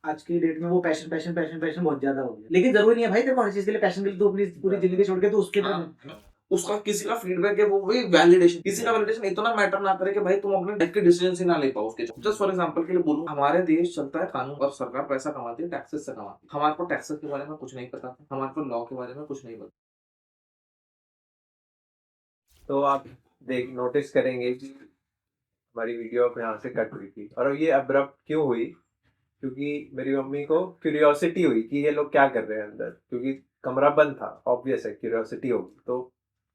आज की डेट में वो पैशन पैशन पैशन पैशन बहुत ज्यादा हो गया। लेकिन जरूरी नहीं है भाई तेरे को हर चीज के लिए पैशन के लिए, तू अपनी पूरी जिंदगी छोड़ के तो उसके हाँ, उसका किसी का फीडबैक है, वो वही वैलिडेशन, किसी का वैलिडेशन इतना मैटर ना करे कि भाई तुम अपने लाइफ के डिसीजन ही ना ले पाओ उसके। जस्ट फॉर एग्जांपल के लिए बोलूं, हमारे देश चलता है कानून और सरकार पैसा कमाती है टैक्सेस से कमाती है। हमारे को टैक्सेस के बारे में कुछ नहीं पता था, हमारे को लॉ के बारे में कुछ नहीं पता। तो आप देख नोटिस करेंगे कि हमारी वीडियो अब यहाँ से कट हुई थी, और ये अब्रप्ट क्यों हुई? क्योंकि मेरी मम्मी को क्यूरियोसिटी हुई कि ये लोग क्या कर रहे हैं अंदर, क्योंकि कमरा बंद था, ऑब्वियस है क्यूरियोसिटी होगी। तो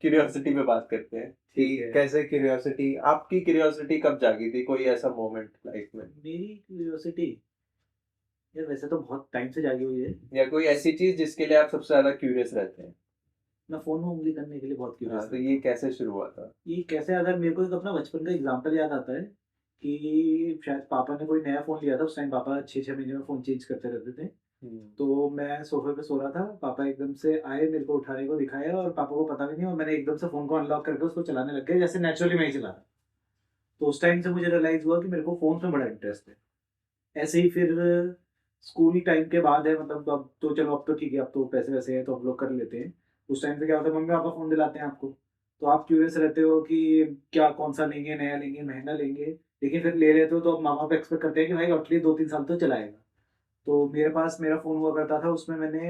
क्यूरियोसिटी पे बात करते हैं कि कैसे क्यूरियोसिटी, आपकी क्यूरियोसिटी कब जागी थी, कोई ऐसा मोमेंट लाइफ में? मेरी क्यूरियोसिटी यार वैसे तो बहुत टाइम से जागी हुई है। या कोई ऐसी चीज जिसके लिए आप सबसे ज्यादा क्यूरियस रहते हैं? मैं फोन में उंगली करने के लिए बहुत क्यूरियस तो ये कैसे शुरू हुआ था? ये कैसे, अगर मेरे को एक अपना बचपन का एग्जांपल याद आता है कि शायद पापा ने कोई नया फोन लिया था। उस टाइम पापा 6-6 महीने में फोन चेंज करते रहते थे। तो मैं सोफे पे सो रहा था, पापा एकदम से आए, मेरे को उठाने को दिखाया और पापा को पता भी नहीं, और मैंने एकदम से फोन को अनलॉक करके उसको चलाने लग गया जैसे नेचुरली मैं ही चला रहा। तो उस टाइम से मुझे रियलाइज हुआ कि मेरे को फोन में बड़ा इंटरेस्ट है। ऐसे ही फिर स्कूल टाइम के बाद है, मतलब अब तो चलो, अब तो ठीक है, अब तो पैसे वैसे हैं तो हम लोग कर लेते हैं। उस टाइम पे क्या होता है, मम्मी पापा फोन दिलाते हैं आपको, तो आप क्यूरियस रहते हो कि क्या कौन सा लेंगे, नया लेंगे महंगा लेंगे। लेकिन फिर ले लेते हो तो अब माँ बाप एक्सपेक्ट करते हैं कि भाई एटलीस्ट 2-3 साल तो चलाएगा। तो मेरे पास मेरा फ़ोन हुआ करता था, उसमें मैंने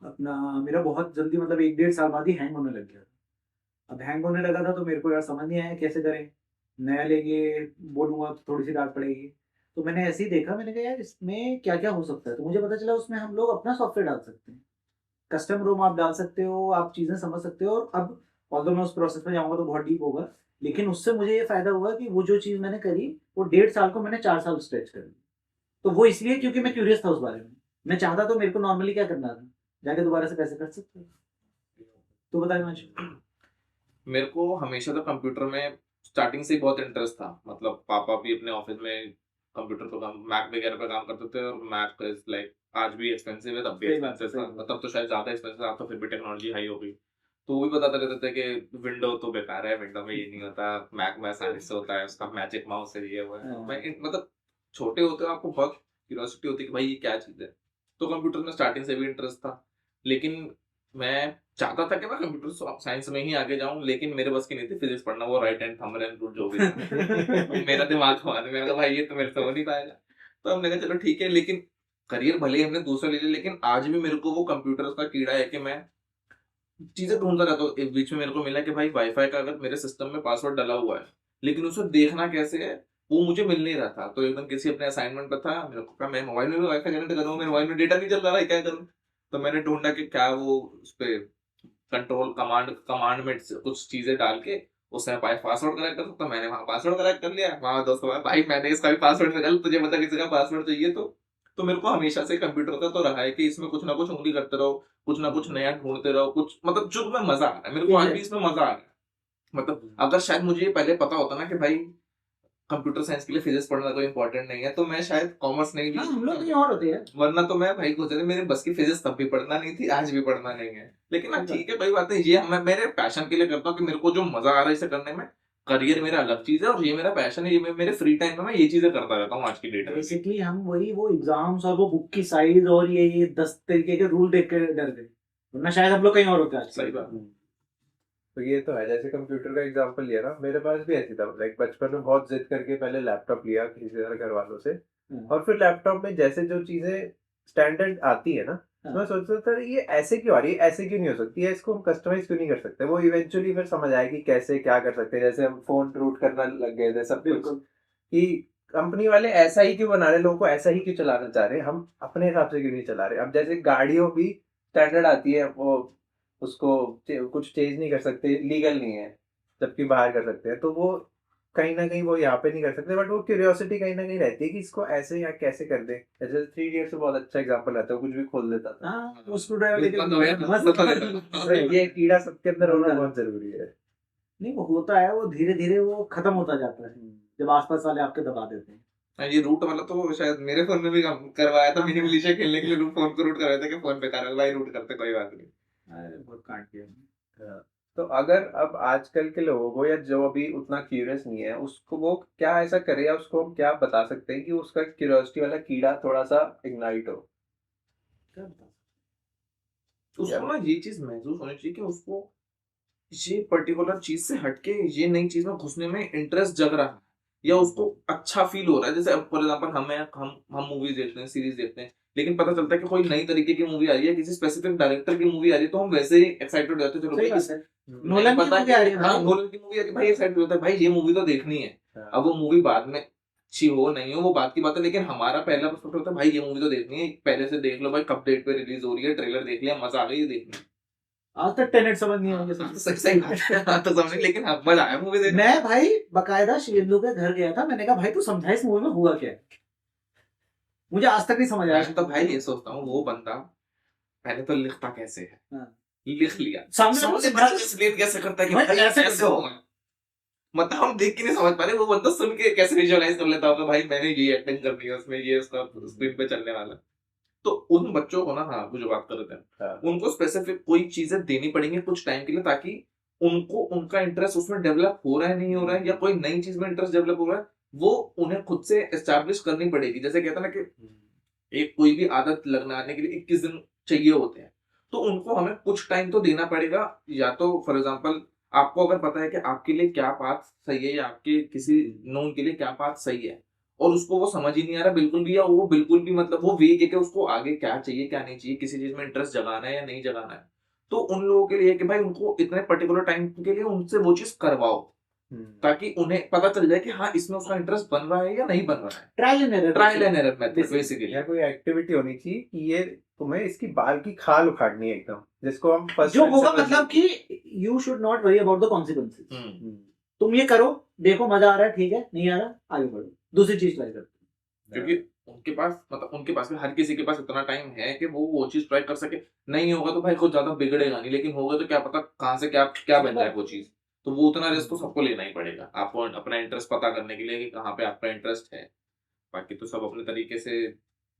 अपना, मेरा बहुत जल्दी मतलब 1-1.5 साल बाद ही हैंग होने लग गया। अब हैंग होने लगा था तो मेरे को यार समझ नहीं आया कैसे करें। नया लेंगे बोलूँगा तो थोड़ी सी डांट पड़ेगी। तो मैंने ऐसे ही देखा, मैंने कहा यार इसमें क्या क्या हो सकता है। तो मुझे पता चला उसमें हम लोग अपना सॉफ्टवेयर डाल सकते हैं, कस्टम रोम आप डाल सकते हो, आप चीज़ें समझ सकते हो। और अब ऑल्दो मैं उस प्रोसेस में जाऊँगा तो बहुत डीप होगा, लेकिन उससे मुझे ये फ़ायदा हुआ कि वो जो चीज़ मैंने करी वो 1.5 साल को मैंने 4 साल स्ट्रेच कर ली। तो वो इसलिए क्योंकि मैं क्यूरियस था उस बारे में। मैं चाहता तो मेरे को नॉर्मली क्या करना था, जाके दोबारा से पैसे कर सकते। तो बता हिमांशु। मेरे को हमेशा तो कंप्यूटर में स्टार्टिंग से ही बहुत इंटरेस्ट था। मतलब पापा भी अपने ऑफिस में कंप्यूटर पे काम, मैक वगैरह पे काम करते थे, और मैक इज लाइक आज भी एक्सपेंसिव है, तब भी सही बात है, एक्सपेंसिव था। सही बात मतलब तो शायद ज्यादा एक्सपेंसिव था, तो फिर भी टेक्नोलॉजी हाई हो गई। तो वो भी बताते रहते थे कि विंडो तो बेकार है, विंडो में ये नहीं होता, मैक में आसानी से होता है, उसका मैजिक माउस है, ये वो है। हाँ। मतलब छोटे होते हो आपको बहुत क्यूरियोसिटी होती है कि भाई ये क्या चीज है। तो कंप्यूटर में स्टार्टिंग से भी इंटरेस्ट था, लेकिन मैं चाहता था कि मैं कंप्यूटर साइंस में ही आगे जाऊं, लेकिन मेरे बस की नहीं थी फिजिक्स पढ़ना, वो राइट हैंड थंबनेल रूल जो भी था। मेरा दिमाग खवा दे, मैंने कहा भाई ये तो मेरे से हो नहीं पाएगा। तो हमने कहा चलो ठीक है, लेकिन करियर भले ही हमने दूसरा ले लिया, लेकिन आज भी मेरे को वो कंप्यूटर का कीड़ा है कि मैं चीजें ढूंढता रहता हूँ। एक बीच में मेरे को मिला कि भाई वाईफाई का अगर मेरे सिस्टम में पासवर्ड डला हुआ है, लेकिन उसे देखना कैसे है वो मुझे मिल नहीं रहा था। तो एकदम किसी अपने असाइनमेंट पर था, मेरे को कहा मैं मोबाइल में भी वाईफाई कनेक्ट करूँ, मेरे मोबाइल में डेटा नहीं चल रहा है, क्या करूँ। तो मैंने ढूंढा कि क्या वो उस पे कंट्रोल कमांड में कुछ चीजें डाल के उसमें पासवर्ड करेक्ट कर सकता। मैंने वहां पासवर्ड करेक्ट कर लिया, वहां दोस्तों बोला, भाई मैंने इसका भी पासवर्ड निकाल, तुझे मतलब किसी का पासवर्ड चाहिए तो मेरे को हमेशा से कंप्यूटर का तो रहा है कि इसमें कुछ ना कुछ उंगली करते रहो, कुछ ना कुछ नया ढूंढते रहो, कुछ मतलब जो तुम्हें मजा आ रहा है। मेरे को आज भी इसमें मजा आ रहा है। मतलब अगर शायद मुझे ये पहले पता होता ना कि भाई कंप्यूटर साइंस के लिए फिजिक्स पढ़ना कोई इंपॉर्टेंट नहीं है, तो मैं शायद कॉमर्स नहीं भी, हाँ, हम लोग कहीं और होते हैं। वरना तो मैं भाई गुजरे, मेरे बस की फिजिक्स तब भी पढ़ना नहीं थी, आज भी पढ़ना नहीं है। लेकिन हाँ सही ठीक है, कोई बात नहीं, ये मैं मेरे पैशन के लिए करता हूँ कि मेरे को जो मजा आ रहा है इसे करने में। करियर मेरा अलग चीज है और ये मेरा पैशन है, ये मेरे फ्री टाइम में मैं ये चीजें करता रहता हूँ आज की डेट में। बेसिकली हम वही वो एग्जाम्स और वो बुक की साइज और ये 10 तरीके के रूल देख के डर गए, वरना शायद हम लोग कहीं और होते आज। सही बात। तो ये तो है, जैसे कंप्यूटर का एग्जांपल लिया ना, मेरे पास भी ऐसी था। लाइक बचपन में बहुत जिद करके पहले लैपटॉप लिया किसी तरह घर वालों से, और फिर लैपटॉप में जैसे जो चीजें स्टैंडर्ड आती है ना, तो मैं सोचता था ये ऐसे क्यों आ रही है, ऐसे क्यों नहीं हो सकती है, इसको हम कस्टमाइज क्यों नहीं कर सकते। वो इवेंचुअली फिर समझ आया कि कैसे क्या कर सकते हैं। जैसे हम फोन रूट करना लग गए थे सब कुछ, कि कंपनी वाले ऐसा ही क्यों बना रहे, लोगों को ऐसा ही क्यों चलाना चाह रहे हैं, हम अपने हिसाब से क्यों नहीं चला रहे। अब जैसे गाड़ियों भी स्टैंडर्ड आती है, वो उसको कुछ चेंज नहीं कर सकते, लीगल नहीं है, जबकि बाहर कर सकते हैं। तो वो कहीं ना कहीं वो यहाँ पे नहीं कर सकते, बट वो क्यूरियोसिटी कहीं ना कहीं रहती है कि इसको ऐसे या कैसे कर दे। जैसे 3 इडियट्स से बहुत अच्छा एग्जांपल रहता है, कुछ भी खोल देता था। हाँ, वो स्क्रूड्राइवर लेके बंद हो गया, बस बंद हो गया। तो ये कीड़ा सबके अंदर होना बहुत जरूरी है। नहीं, वो होता है, वो धीरे धीरे वो खत्म होता जाता है जब आसपास वाले आपके दबा देते हैं। हाँ, ये रूट वाला तो शायद मेरे फोन में भी करवाया था, मैंने मिलिशिया खेलने के लिए फोन को रूट करवाया था कि फोन पे कर भाई रूट करते, कोई बात नहीं। अरे बहुत कांड किया हमने। तो अगर अब आजकल के लोगों को या जो अभी उतना क्यूरियस नहीं है उसको वो क्या ऐसा करे या उसको हम क्या बता सकते हैं कि उसका क्यूरियोसिटी वाला कीड़ा थोड़ा सा इग्नाइट हो? क्या बता उसको ना ये चीज महसूस होनी चाहिए कि उसको ये पर्टिकुलर चीज से हटके ये नई चीज में घुसने में इंटरेस्ट जग रहा है या उसको अच्छा फील हो रहा है। जैसे अब फॉर एग्जांपल हम मूवीज देखते हैं, सीरीज देखते हैं, लेकिन पता चलता है कि कोई नई तरीके की मूवी आ रही है, किसी स्पेसिफिक डायरेक्टर की मूवी आ रही है, तो हम वैसे ही एक्साइटेड हो जाते हैं, चलो सही भाई बात है। हम्म, नोलन की पता मूवी आ रही है हाँ भाई। नोलन की मूवी आ रही है भाई, एक्साइटेड होता है भाई ये मूवी तो देखनी है। हाँ, अब वो मूवी बाद में अच्छी हो नहीं हो वो बात की बात है, लेकिन हमारा पहला पर्सपेक्टिव होता है भाई ये मूवी तो देखनी है, पहले से देख लो भाई कब डेट पे रिलीज हो रही है, ट्रेलर देख लिया मजा आ गई ये देखनी है। आज तक टेनेट समझ नहीं आएंगे हाँ, तो सही सही बात है, हाँ, तो समझ लेकिन हाँ मजा आया मूवी देखने में। मैं भाई बकायदा शिवेंदु के घर गया था, मैंने कहा भाई तू समझा इस मूवी में हुआ क्या है, मुझे आज तक नहीं समझ आया। मैं तो भाई ये सोचता हूँ वो बंदा पहले तो लिखता कैसे है, हाँ। लिख लिया सामने सामने वाले बंदा बंदा- एक्सप्लेन कैसे करता है कि भाई भाई ऐसे ऐसे कैसे होगा, मतलब हम देख के नहीं समझ पा रहे, वो बंदा सुन के कैसे विजुअलाइज कर लेता होगा भाई मैंने ये एक्टिंग करनी है उसमें, ये उसका स्क्रीन पे चलने वाला है। तो उन बच्चों को ना, हाँ वो जो बात कर रहे थे, हाँ, उनको स्पेसिफिक कोई चीजें देनी पड़ेंगी कुछ टाइम के लिए, ताकि उनको उनका इंटरेस्ट उसमें डेवलप हो रहा है नहीं हो रहा है, या कोई नई चीज में इंटरेस्ट डेवलप हो रहा है, वो उन्हें खुद से एस्टैब्लिश करनी पड़ेगी। जैसे कहते हैं ना कि एक कोई भी आदत लगने के लिए 21 दिन चाहिए होते हैं, तो उनको हमें कुछ टाइम तो देना पड़ेगा। या तो फॉर एग्जांपल आपको अगर पता है कि आपके लिए क्या पाथ सही है या आपके किसी नोन के लिए क्या पाथ सही है, और उसको वो समझ ही नहीं आ रहा बिल्कुल भी, या वो बिल्कुल भी मतलब वो वेग है कि उसको आगे क्या चाहिए क्या नहीं चाहिए, किसी चीज में इंटरेस्ट जगाना है या नहीं जगाना है, तो उन लोगों के लिए कि भाई उनको इतने पर्टिकुलर टाइम के लिए उनसे वो चीज करवाओ, ताकि उन्हें पता चल जाए कि हाँ इसमें उसका इंटरेस्ट बन रहा है या नहीं बन रहा है। Trial and error. Trial and error method basically. या कोई एक्टिविटी होनी चाहिए कि ये तुम्हें इसकी बाल की खाल उखाड़नी है एकदम, जिसको हम फर्स्ट जो होगा मतलब कि you should not worry about the consequences. तुम ये करो, देखो मजा आ रहा है ठीक है, नहीं आ रहा आगे बढ़ो, दूसरी चीज ट्राई करो। क्योंकि उनके पास मतलब उनके पास भी हर किसी के पास इतना टाइम है कि वो चीज ट्राई कर सके। नहीं होगा तो भाई कुछ ज्यादा बिगड़ेगा नहीं, लेकिन होगा तो क्या पता कहाँ से क्या क्या बन जाए वो चीज, तो वो उतना रिस्क तो सबको लेना ही पड़ेगा आपको अपना इंटरेस्ट पता करने के लिए कि कहाँ पे आपका इंटरेस्ट है। बाकी तो सब अपने तरीके से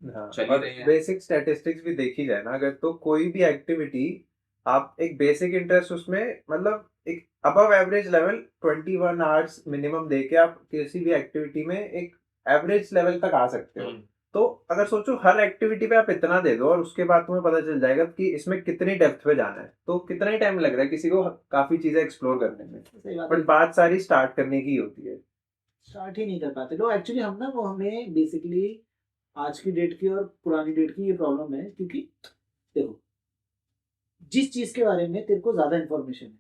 हाँ, चल ही और रहे हैं। बेसिक स्टैटिस्टिक्स भी देखी जाए ना अगर, तो कोई भी एक्टिविटी आप एक बेसिक इंटरेस्ट उसमें मतलब एक above average level 21 hours minimum दे के आप किसी भी एक्टिविटी में एक एवरेज लेवल तक आ सकते हो। तो अगर सोचो हर एक्टिविटी पे आप इतना दे दो और उसके बाद तुम्हें पता चल जाएगा कि इसमें कितनी डेप्थ पे जाना है, तो कितना ही टाइम लग रहा है किसी को काफी चीजें एक्सप्लोर करने में। सही बात बट है, बात सारी स्टार्ट करने की होती है। स्टार्ट ही नहीं कर पाते लोग एक्चुअली। हम ना वो हमें बेसिकली आज की डेट की और पुरानी डेट की ये प्रॉब्लम है, क्योंकि देखो जिस चीज के बारे में तेरे को ज्यादा इन्फॉर्मेशन है,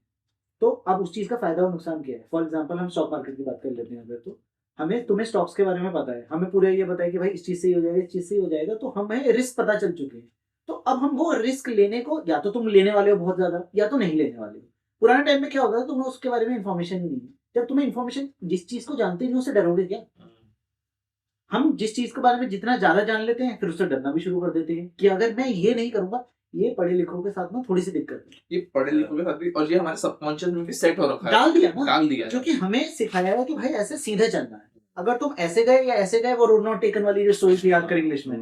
तो अब उस चीज का फायदा और नुकसान क्या है। फॉर एग्जाम्पल हम स्टॉक मार्केट की बात कर लेते हैं अगर, तो हमें तुम्हें स्टॉक्स के बारे में पता है, हमें पूरा ये पता है कि भाई इस चीज से ही हो जाएगा, इस चीज से ही हो जाएगा, तो हमें रिस्क पता चल चुके हैं। तो अब हम वो रिस्क लेने को, या तो तुम लेने वाले हो बहुत ज्यादा या तो नहीं लेने वाले हो। पुराने टाइम में क्या होता था, तुम्हें उसके बारे में इन्फॉर्मेशन ही नहीं है। जब तुम्हें इन्फॉर्मेशन, जिस चीज को जानते ही नहीं उससे डरोगे क्या। हम जिस चीज के बारे में जितना ज्यादा जान लेते हैं फिर उससे डरना भी शुरू कर देते हैं कि अगर मैं ये नहीं करूंगा, ये पढ़े लिखों के साथ में थोड़ी सी दिक्कत है। ये पढ़े लिखों के साथ भी, और ये हमारे सबकॉन्शियस में भी सेट हो रखा है, डाल दिया ना, डाल दिया है। क्योंकि हमें सिखाया है कि भाई ऐसे सीधे चलना है। अगर तुम ऐसे गए या ऐसे गए, वो रोड नॉट टेकन वाली जो स्टोरी थी याद कर इंग्लिश में,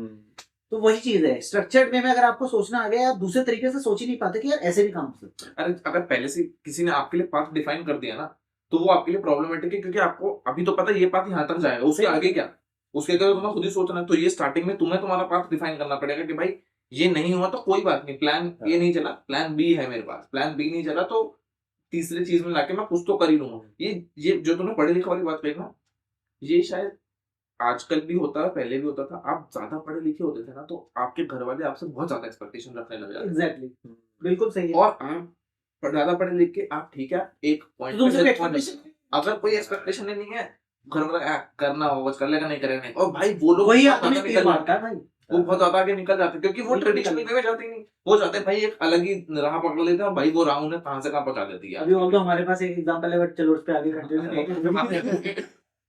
तो वही चीज है। स्ट्रक्चर्ड वे में अगर आपको सोचना आ गया, आप दूसरे तरीके से सोच ही नहीं पाते कि यार ऐसे भी काम हो सकता है। अरे अगर पहले से किसी ने आपके लिए पाथ डिफाइन कर दिया ना, तो वो आपके लिए प्रॉब्लमेटिक है, क्योंकि आपको अभी तो पता है ये पाथ यहाँ तक जाएगा, उसके आगे क्या, उसके आगे तुम्हें खुद ही सोचना है। तो ये स्टार्टिंग में तुम्हें तुम्हारा पाथ डिफाइन करना पड़ेगा कि भाई ये नहीं हुआ तो कोई बात नहीं, प्लान ये नहीं चला, प्लान बी है मेरे पास, प्लान बी नहीं चला तो तीसरी चीज में लाके मैं कुछ तो कर ही लूंगा। ये जो तुमने पढ़े लिखे वाली बात कही ना, ये शायद आजकल भी होता है, पहले भी होता था। आप ज्यादा पढ़े लिखे होते थे ना, तो आपके घर वाले आपसे बहुत ज्यादा एक्सपेक्टेशन रखने लग जाते थे। एग्जैक्टली, बिल्कुल सही है। और आप ज्यादा पढ़े लिखे आप ठीक है एक पॉइंट तो तुमसे पे एक्सपेक्टेशन, अगर कोई एक्सपेक्टेशन ही नहीं है, घर वाला करना होगा बस कर लेगा, नहीं करेगा नहीं, और भाई वो लोग वही बहुत अपनी ज्यादा तीर निकल मारता है जाते हैं, भाई। वो बहुत ज्यादा आगे निकल जाते हैं, क्योंकि वो बिल्कुल ट्रेडिशनल निकल वे में जाते ही नहीं, वो चाहते हैं भाई एक अलग ही राह पकड़ लेते हैं, और भाई वो राह उन्हें कहाँ से कहाँ पहुंचा देती है। अभी ऑल्दो हमारे पास एक एग्जांपल है, बट चलो उस पे आगे कंटिन्यू।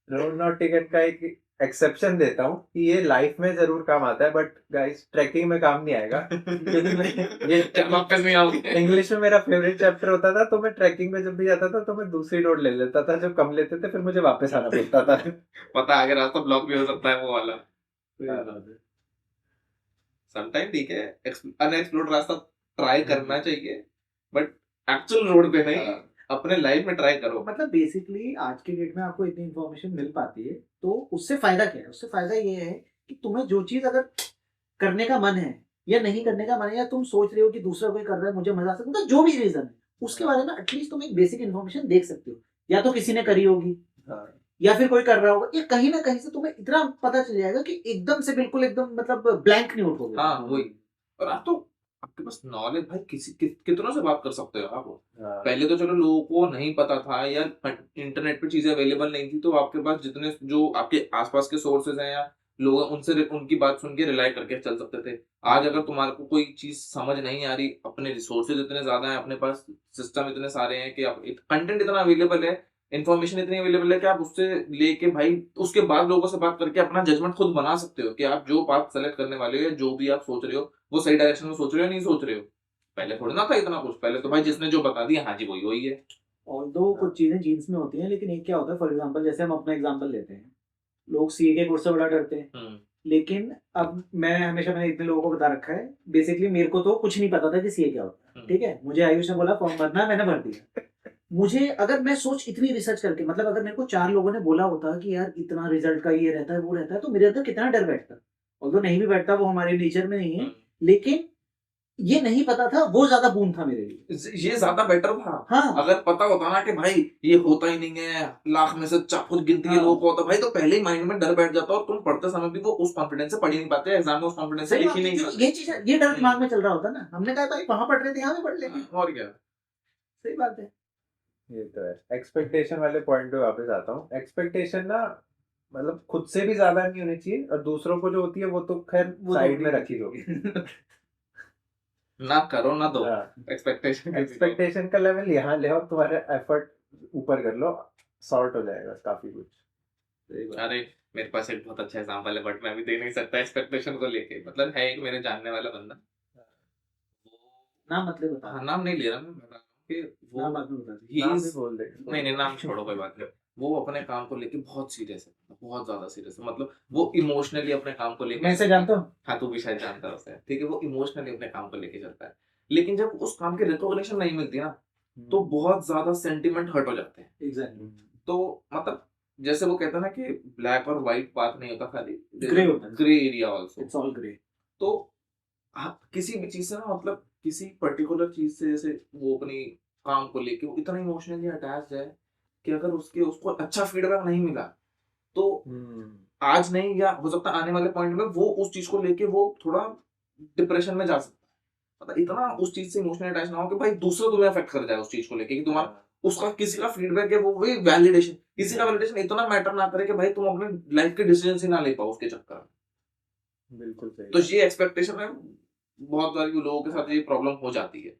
रोड नॉट टिकट का एक एक्सेप्शन देता हूँ कि ये लाइफ में जरूर काम आता है, बट गाइस ट्रैकिंग में काम नहीं आएगा। ये वापस नहीं आओगे। इंग्लिश में मेरा फेवरेट चैप्टर होता था, तो मैं ट्रैकिंग में जब भी जाता था तो मैं दूसरी रोड ले लेता था, जो कम लेते थे, फिर मुझे वापस आना पड़ता था। पता है आगे रास्ता ब्लॉक भी हो सकता है वो वाला। समटाइम ठीक है अनएक्सप्लोर्ड रास्ता ट्राई करना चाहिए, बट एक्चुअल रोड पे नहीं, हाँ। अपने लाइफ में ट्राई करो। मतलब बेसिकली आज के डेट में आपको इतनी इन्फॉर्मेशन मिल पाती है, तो उससे फायदा क्या है? उससे फायदा ये है कि तुम्हें जो चीज अगर करने का मन है या नहीं करने का मन है, या तुम सोच रहे हो कि दूसरा कोई कर रहा है मुझे मजा आ सकता है, मतलब जो भी रीजन है उसके बारे में एटलीस्ट तुम एक बेसिक इन्फॉर्मेशन देख सकते हो। या तो किसी ने करी होगी, हाँ। या फिर कोई कर रहा होगा, या कहीं ना कहीं से तुम्हें इतना पता चल जाएगा कि एकदम से बिल्कुल एकदम मतलब ब्लैंक नहीं उठोगे। हाँ वही। और आप तो आपके पास नॉलेज भाई कितनों से बात कर सकते हो आप। हाँ। पहले तो चलो लोगों को नहीं पता था या इंटरनेट पे चीजें अवेलेबल नहीं थी, तो आपके पास जितने जो आपके आसपास के सोर्सेज हैं या लोग हैं, उनसे उनकी बात सुन के रिलाई करके चल सकते थे। आज अगर तुम्हारे को कोई चीज समझ नहीं आ रही, अपने रिसोर्सेज इतने ज्यादा हैं, अपने पास सिस्टम इतने सारे हैं कि आप कंटेंट इतना अवेलेबल है, इन्फॉर्मेशन इतनी अवेलेबल है कि आप उससे लेके भाई उसके बाद लोगों से बात करके अपना जजमेंट खुद बना सकते हो कि आप जो पाथ सेलेक्ट करने वाले हो या जो भी आप सोच रहे हो वो सही डायरेक्शन में सोच रहे हो या नहीं सोच रहे हो। पहले थोड़ी ना था इतना कुछ, पहले तो भाई जिसने जो बता दिया हाँ जी वही वही है। ऑल्दो कुछ चीजें जीन्स में होती हैं, लेकिन एक क्या होता है, फॉर एग्जांपल जैसे हम अपना एग्जांपल लेते हैं, लोग सीए के कोर्स से बड़ा डरते हैं, लेकिन अब मैंने इतने लोगों को बता रखा है, बेसिकली मेरे को तो कुछ नहीं पता था कि सीए क्या होता है, ठीक है, मुझे आयुष ने बोला फॉर्म भरना है, मैंने भर दिया। मुझे अगर मैं सोच इतनी रिसर्च करके, मतलब अगर मेरे को 4 लोगों ने बोला होता कि यार इतना रिजल्ट का ये रहता है वो रहता है, तो मेरे अंदर कितना डर बैठता, ऑल्दो नहीं भी बैठता, वो हमारे नेचर में नहीं है, लेकिन ये नहीं पता था, वो ज्यादा बूम था मेरे लिए। ये ज्यादा बेटर था। हाँ। अगर पता होता ना कि भाई ये होता ही नहीं है, लाख में से कुछ गिनती के हाँ। लोगों को होता, भाई तो पहले ही माइंड में डर बैठ जाता और तुम पढ़ते समय भी वो उस कॉन्फिडेंस से पढ़ ही नहीं पाते, एग्जाम में उस कॉन्फिडेंस से सही लिख बात ही है, नहीं जो पाते। ये चीज ये डर दिमाग में चल रहा होता ना, हमने कहा भाई वहां पढ़ रहे थे यहाँ भी पढ़ लेंगे। और क्या। सही बात है। ये तो है। एक्सपेक्टेशन वाले पॉइंट पे वापस आता हूँ। एक्सपेक्टेशन ना मतलब खुद से भी ज्यादा नहीं होनी चाहिए, और दूसरों को जो होती है वो तो खैर साइड में रखी दो। ना करो ना दो हाँ। एक्सपेक्टेशन। एक्सपेक्टेशन का लेवल यहाँ ले आओ, तुम्हारे एफर्ट ऊपर कर लो, सॉर्ट हो जाएगा काफी कुछ। सही बात। अरे मेरे पास एक बहुत अच्छा एग्जांपल है, बट मैं अभी दे नहीं सकता एक्सपेक्टेशन को लेके। मतलब है एक मेरे जानने वाला बंदा, नाम मतलब बता। हाँ नाम नहीं ले रहा मैं, बता रहा हूँ कि वो नाम बाद में बता दे। नाम ही भी बोल दे। नहीं नहीं नाम छोड़ो कोई बात नहीं। वो अपने काम को लेके बहुत सीरियस है, बहुत ज्यादा सीरियस है। मतलब वो इमोशनली अपने काम को लेके, मैं इसे जानता हूँ। हाँ तू भी शायद जानता है उसे, ठीक है, वो इमोशनली अपने काम को लेके चलता है, लेकिन जब उस काम की रिकॉग्निशन नहीं मिलती ना तो बहुत ज्यादा सेंटिमेंट हर्ट हो जाते हैं। एग्जैक्टली। तो मतलब जैसे वो कहता है ना कि ब्लैक और व्हाइट बात नहीं होता, खाली ग्रे होता है। Grey area also. It's all grey. तो आप किसी भी चीज से ना, मतलब किसी पर्टिकुलर चीज से, जैसे वो अपनी काम को लेके वो इतना इमोशनली अटैच है कि अगर उसको अच्छा फीडबैक नहीं मिला तो आज नहीं, या हो सकता है आने वाले पॉइंट में वो उस चीज को लेके वो थोड़ा डिप्रेशन में जा सकता है। मतलब इतना उस चीज से इमोशनली अटैच ना हो कि भाई दूसरा तुम्हें अफेक्ट कर जाए उस चीज को लेके, कि तुम्हारा उसका किसी का फीडबैक है, वो वही वैलिडेशन, किसी का वैलिडेशन इतना मैटर ना करे कि भाई तुम अपने लाइफ के डिसीजन ही ना ले पाओ उसके चक्कर में। बिल्कुल सही। तो ये एक्सपेक्टेशन है, बहुत सारे लोगों के साथ ये प्रॉब्लम हो जाती है।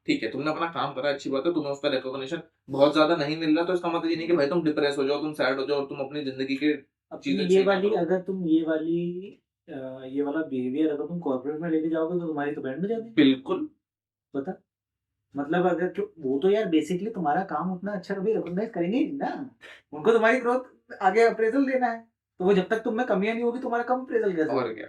ठीक है, तुमने अपना काम करा, अच्छी बात है, तुम्हें उस पर रिकॉग्निशन बहुत ज्यादा नहीं मिल रहा, तो इसका मतलब ये नहीं कि भाई तुम डिप्रेस हो जाओ, तुम सैड हो जाओ और तुम अपनी जिंदगी के चीजें ये वाली अगर तुम ये वाला बिहेवियर अगर तुम कॉर्पोरेट में लेके जाओगे तो तुम्हारी तो बैंड में जाती है। बिल्कुल। बता, मतलब अगर वो तो यार बेसिकली तुम्हारा काम उतना अच्छा कभी रिकॉग्नाइज करेंगे ही नहीं ना, उनको तुम्हारी ग्रोथ आगे अप्रेजल देना है, तो वो जब तक तुम में कमियां नहीं होगी तुम्हारा कम अप्रेजल कैसे और होगा? क्या,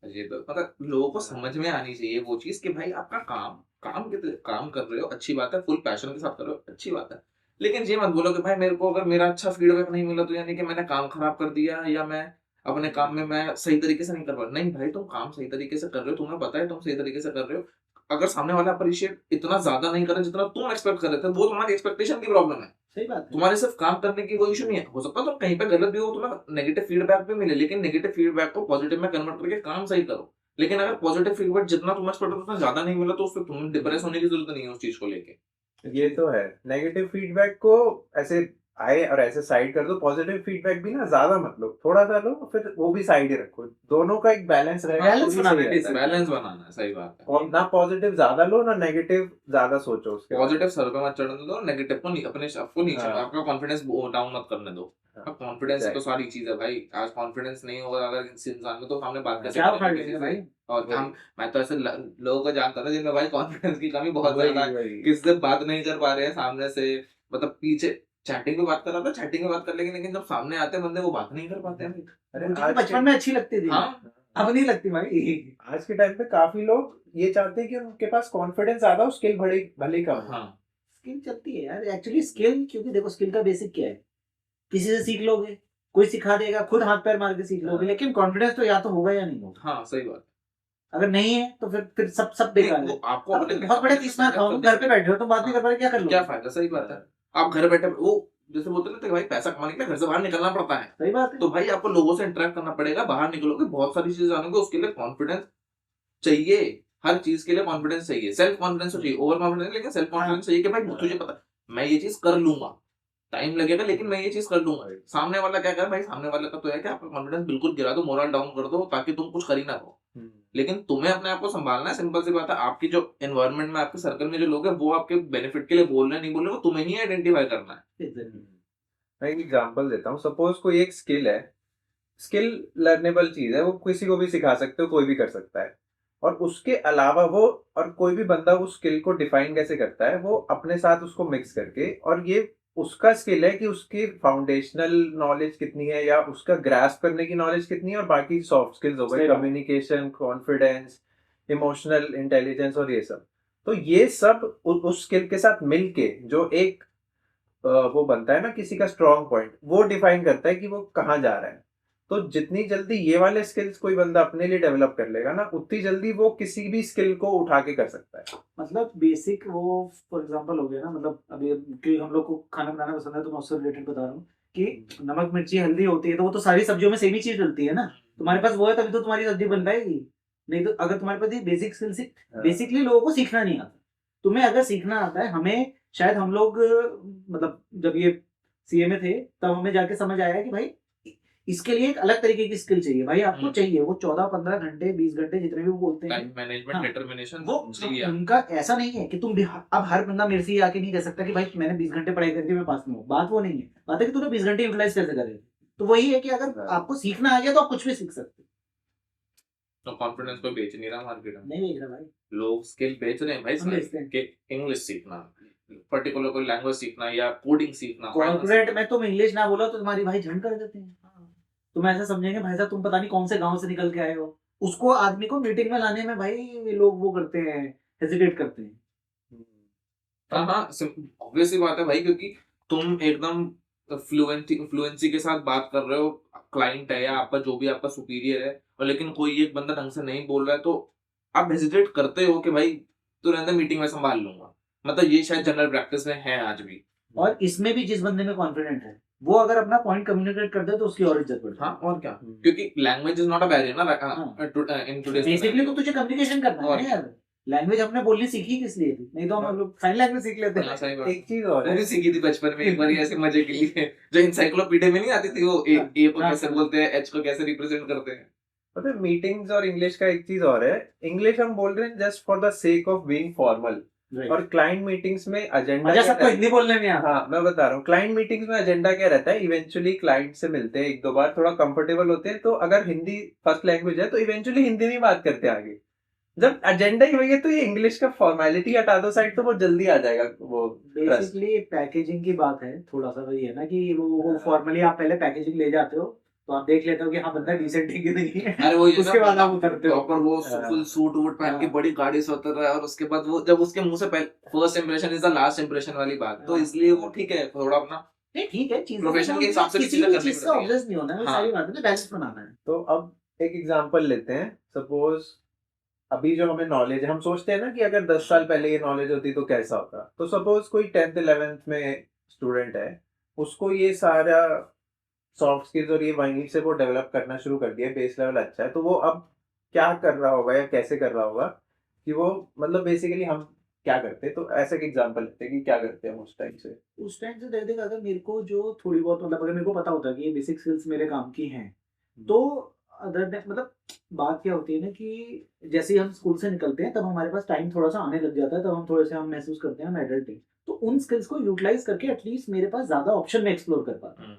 ये तो मतलब लोगों को समझ में आनी चाहिए वो चीज कि भाई आपका काम कर रहे हो, अच्छी बात है, फुल पैशन के साथ कर रहे हो, अच्छी बात है, लेकिन ये मत बोलो कि भाई मेरे को अगर मेरा अच्छा फीडबैक नहीं मिला तो यानी कि मैंने काम खराब कर दिया, या मैं अपने काम में मैं सही तरीके से नहीं कर पा रहा। नहीं भाई, तुम काम सही तरीके से कर रहे हो, तुम्हें पता है तुम सही तरीके से कर रहे हो। अगर सामने वाला अप्रिशिएट इतना ज्यादा नहीं कर रहा जितना तुम एक्सपेक्ट कर रहे थे, वो तुम्हारी एक्सपेक्टेशन की प्रॉब्लम है। सही बात है। तुम्हारे सिर्फ काम करने की कोई इशू नहीं है, हो सकता है तुम कहीं पे गलत भी हो, तुम्हें नेगेटिव फीडबैक भी मिले, लेकिन नेगेटिव फीडबैक को पॉजिटिव में कन्वर्ट करके काम सही करो। लेकिन अगर पॉजिटिव फीडबैक जितना तुम एक्सपेक्ट करते हो उतना ज्यादा नहीं मिला तो उससे तुम्हें डिप्रेस होने की जरूरत नहीं है उस चीज को लेके। ये तो है। नेगेटिव फीडबैक को ऐसे आए और ऐसे साइड कर दो, पॉजिटिव फीडबैक भी ना ज्यादा मत लो, थोड़ा सा लो, फिर वो भी साइड ही रखो, दोनों का एक बैलेंस रहेगा। बैलेंस तो भी बनाना सही है, रहता है। बैलेंस बनाना है, सही बात है। और ना पॉजिटिव ज्यादा लो ना नेगेटिव ज्यादा सोचो उसके बारे में। पॉजिटिव सर पे मत चढ़ने दो, नेगेटिव को नहीं, अपने आपको नीचे, हाँ। आपका कॉन्फिडेंस डाउन मत करने दो। हाँ, कॉन्फिडेंस तो exactly। सारी चीज है भाई, आज कॉन्फिडेंस नहीं होगा अगर किसी इंसान में तो सामने बात कैसे क्या करेंगे उखाड़ किसी लेंगे से? भाई? और हम, मैं तो ऐसे लोगों को जानता था जिनमें भाई कॉन्फिडेंस की कमी बहुत वही, ज्यादा है, वही। किसी से बात नहीं कर पा रहे हैं सामने से, मतलब पीछे चैटिंग पे बात कर रहा था, चैटिंग पे बात कर लेंगे, लेकिन जब सामने आते हैं बंदे वो बात नहीं कर पाते हैं भाई। अरे मुझे आज बचपन में अच्छी लगती थी। हाँ, अब नहीं लगती भाई। आज के टाइम पे काफी लोग ये चाहते हैं कि उनके पास कॉन्फिडेंस ज्यादा हो, स्किल भले भले ही कम हो। हाँ स्किल चलती है यार एक्चुअली स्किल, क्योंकि देखो स्किल का बेसिक क्या है, किसी से सीख लोगे, कोई सिखा देगा, खुद हाथ पैर मार के सीख लोगे, लेकिन कॉन्फिडेंस तो या तो होगा या नहीं होगा। हाँ सही बात। अगर नहीं है तो फिर सब बेकार नहीं, है। वो आपको अब अपने तुम बहुत बड़े 30 लाख खाओ, तुम घर पे बैठे हो, तुम बात नहीं कर पा रहे, क्या कर क्या लो? फायदा, सही बात है। आप घर बैठे वो जैसे बोलते ना भाई पैसा कमाने के लिए घर से बाहर निकलना पड़ता है, सही बात है। तो भाई आपको लोगों से इंटरेक्ट करना पड़ेगा, बाहर निकलोगे बहुत सारी चीजें जानोगे, उसके लिए कॉन्फिडेंस चाहिए। हर चीज के लिए कॉन्फिडेंस चाहिए, सेल्फ कॉन्फिडेंस तो चाहिए, ओवर कॉन्फिडेंस लेकिन सेल्फ कॉन्फिडेंस चाहिए कि भाई तुझे पता मैं ये चीज कर लूंगा, टाइम लगेगा लेकिन मैं ये चीज कर लूंगा। सामने वाला क्या करे भाई, सामने वाले का तो है कि आपका कॉन्फिडेंस बिल्कुल गिरा दो, मोरल डाउन कर दो ताकि तुम कुछ कर ही ना पाओ। लेकिन तुम्हें अपने आप को संभालना है, सिंपल सी बात है। आपकी जो एनवायरनमेंट में आपके सर्कल में जो लोग हैं वो आपके बेनिफिट के लिए बोल रहे हैं नहीं बोल रहे, वो तुम्हें ही आइडेंटिफाई करना है। मैं एक एग्जांपल देता हूँ। सपोज कोई एक स्किल है, स्किल लर्नेबल चीज है, वो किसी को भी सिखा सकते हो, कोई भी कर सकता है। और उसके अलावा वो, और कोई भी बंदा उस स्किल को डिफाइन कैसे करता है, वो अपने साथ उसको मिक्स करके, और ये उसका स्किल है कि उसकी फाउंडेशनल नॉलेज कितनी है या उसका ग्रास्प करने की नॉलेज कितनी है, और बाकी सॉफ्ट स्किल्स हो गए, सही बात। कम्युनिकेशन, कॉन्फिडेंस, इमोशनल इंटेलिजेंस और ये सब। तो ये सब उस स्किल के साथ मिलके जो एक वो बनता है ना किसी का स्ट्रॉन्ग पॉइंट, वो डिफाइन करता है कि वो कहाँ जा रहा है। तो जितनी जल्दी ये वाले स्किल्स कोई बंदा अपने लिए डेवलप कर लेगा ना, उतनी जल्दी वो किसी भी स्किल को उठा के कर सकता है। मतलब बेसिक वो फॉर एग्जांपल हो गया ना, मतलब अभी कि हम लोग को खाना बनाना पसंद है तो मैं उससे रिलेटेड बता रहा हूँ कि नमक मिर्ची हल्दी होती है तो वो तो सारी सब्जियों में सेम ही चीज डलती है ना। तुम्हारे पास वो है तभी तो तुम्हारी सब्जी बन पाएगी, नहीं तो अगर तुम्हारे पास ये बेसिक स्किल्स, बेसिकली लोगों को सीखना नहीं आता। तुम्हें अगर सीखना आता है, हमें शायद हम लोग मतलब जब ये सीए में थे तब हमें जाके समझ आया कि भाई इसके लिए एक अलग तरीके की स्किल चाहिए भाई, आपको चाहिए वो 14-15 घंटे 20 घंटे जितने भी वो बोलते हैं टाइम मैनेजमेंट, हाँ, डिटर्मिनेशन वो चाहिए। उनका ऐसा नहीं है कि तुम अब हर बंदा मेरे से ये आके नहीं कह सकता कि भाई मैंने 20 घंटे पढ़ाई करके मैं पास में हूँ, बात वो नहीं है। बात है कि तूने 20 घंटे यूटिलाइज कैसे करे। तो वही है कि अगर आपको सीखना आ गया तो आप कुछ भी सीख सकते हो। तो कॉन्फिडेंस को बेच नहीं रहा मार्केट में, नहीं बेच रहा भाई, लोग स्किल बेच रहे हैं भाई हम बेचते हैं। कि इंग्लिश सीखना, पर्टिकुलर कोई लैंग्वेज सीखना या कोडिंग सीखना, कॉर्पोरेट में तुम इंग्लिश ना बोलो तो तुम्हारी भाई झंड कर देते हैं। तुम ऐसा समझेंगे भाई साहब तुम पता नहीं कौन से गांव से निकल के आए हो। उसको आदमी को मीटिंग में लाने में भाई लोग वो करते हैं, हेजिटेट करते हैं। हाँ हाँ ऑब्वियस सी बात है भाई, क्योंकि तुम एकदम फ्लुएंसी के साथ बात कर रहे हो, क्लाइंट है या आपका जो भी आपका सुपीरियर है, और लेकिन कोई एक बंदा ढंग से नहीं बोल रहा है तो आप हेजिटेट करते हो कि भाई तुरंत मीटिंग में संभाल लूंगा। मतलब ये शायद जनरल प्रैक्टिस में है आज भी। और इसमें भी जिस बंदे में कॉन्फिडेंट है वो अगर अपना पॉइंट कम्युनिकेट कर दे तो उसकी और इज्जत बढ़ती है। हाँ और क्या, क्योंकि language is not a barrier ना इन टुडेस। बेसिकली तो तुझे कम्युनिकेशन करना है यार। लैंग्वेज हमने बोलनी सीखी किस लिए थी, नहीं तो हम लोग साइन लैंग्वेज सीख लेते हैं। सही बात। एक चीज और है, मैंने सीखी थी बचपन में एक बार ऐसे मजे के लिए, जो इंसाइक्लोपीडिया में नहीं आती थी वो ए को कैसे बोलते हैं, एच को कैसे रिप्रेजेंट करते हैं। पता है मीटिंग्स और इंग्लिश का एक चीज और है, इंग्लिश हम बोल रहे हैं just for the sake of being formal, और क्लाइंट मीटिंग्स में एजेंडा अच्छा सबको हिंदी बोलने में हाँ मैं बता रहा हूँ, क्लाइंट मीटिंग्स में एजेंडा क्या रहता है, इवेंचुअली क्लाइंट से मिलते हैं एक दो बार, थोड़ा कंफर्टेबल होते हैं, तो अगर हिंदी फर्स्ट लैंग्वेज है तो इवेंचुअली हिंदी में बात करते हैं आगे। जब एजेंडा ही वही है तो ये इंग्लिश का फॉर्मेलिटी हटा दो साइड, तो वो जल्दी आ जाएगा वो ट्रस्ट। बेसिकली पैकेजिंग की बात है, थोड़ा सा वही है ना कि वो फॉर्मली आप पहले पैकेजिंग ले जाते हो तो आप देख लेते हो कि हाँ बंदा डिसेंट है कि नहीं है। अरे वो उसके बाद आप उतरते हो प्रॉपर वो फुल सूट वूट पहन के बड़ी गाड़ी से उतर रहा है, और उसके बाद वो जब उसके मुंह से first impression is the last impression वाली बात, तो इसलिए वो ठीक है थोड़ा अपना नहीं ठीक है चीज प्रोफेशन के हिसाब से किसी भी चीज का ऑब्सेस नहीं होना है, हाँ। सारी बात है बैलेंस बनाना है। तो अब एक एग्जांपल लेते हैं, सपोज अभी जो हमें नॉलेज है, हम सोचते हैं ना कि अगर 10 साल पहले ये नॉलेज होती तो कैसा होता। तो सपोज कोई 10th 11th में स्टूडेंट है, उसको ये सारा सॉफ्ट स्किल्स और ये वहीं से वो डेवलप करना शुरू कर दिया, बेस लेवल अच्छा है, तो वो अब क्या कर रहा होगा या कैसे कर रहा होगा कि वो, मतलब बेसिकली हम क्या करते हैं, तो ऐसा एक एग्जांपल लेते हैं कि क्या करते हैं हम उस टाइम से देख अगर मेरे को जो थोड़ी बहुत मतलब अगर मेरे को पता होता है कि ये बेसिक स्किल्स मेरे काम की हैं तो अदर मतलब बात क्या होती है ना कि जैसे ही हम स्कूल से निकलते हैं तब हमारे पास टाइम थोड़ा सा आने लग जाता है, तब हम थोड़े से हम महसूस करते हैं हम एडल्ट हैं, तो उन स्किल्स को यूटिलाइज करके एटलीस्ट मेरे पास ज्यादा ऑप्शन में एक्सप्लोर कर पाता हूँ।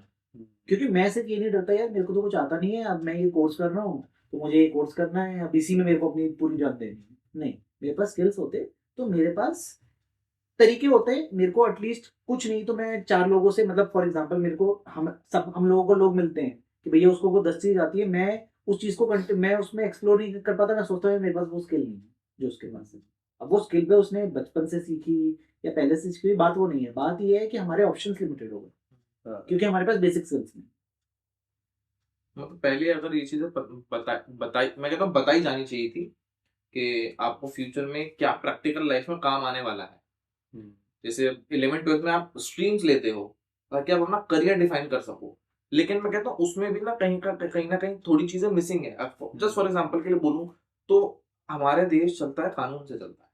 क्योंकि मैं सिर्फ ये नहीं डरता यार मेरे को तो कुछ आता नहीं है, अब मैं ये कोर्स कर रहा हूँ तो मुझे ये कोर्स करना है, अब इसी में मेरे को अपनी पूरी जान देनी है। नहीं, मेरे पास स्किल्स होते तो मेरे पास तरीके होते हैं, मेरे को एटलीस्ट कुछ नहीं तो मैं 4 लोगों से मतलब फॉर एग्जांपल मेरे को हम लोगों को लोग मिलते हैं कि भैया उसको वो 10 चीज आती है, मैं उस चीज को मैं उसमें एक्सप्लोर नहीं कर पाता। मैं सोचता हूँ मेरे पास वो स्किल नहीं है जो उसके पास है। अब वो स्किल पे उसने बचपन से सीखी या पहले से सीखी, बात वो नहीं है। बात ये है कि हमारे ऑप्शंस लिमिटेड हो गए क्योंकि हमारे पास बेसिक स्किल्स नहीं। मतलब पहले अगर ये चीजें बताई मैं कहता हूँ बताई जानी चाहिए थी कि आपको फ्यूचर में क्या प्रैक्टिकल लाइफ में काम आने वाला है। जैसे 11th-12th में आप स्ट्रीम्स लेते हो ताकि आप अपना करियर डिफाइन कर सको, लेकिन मैं कहता हूँ उसमें भी ना कहीं ना कहीं थोड़ी चीजें मिसिंग है। जस्ट फॉर एग्जांपल के लिए बोलूँ तो हमारे देश चलता है कानून से चलता है,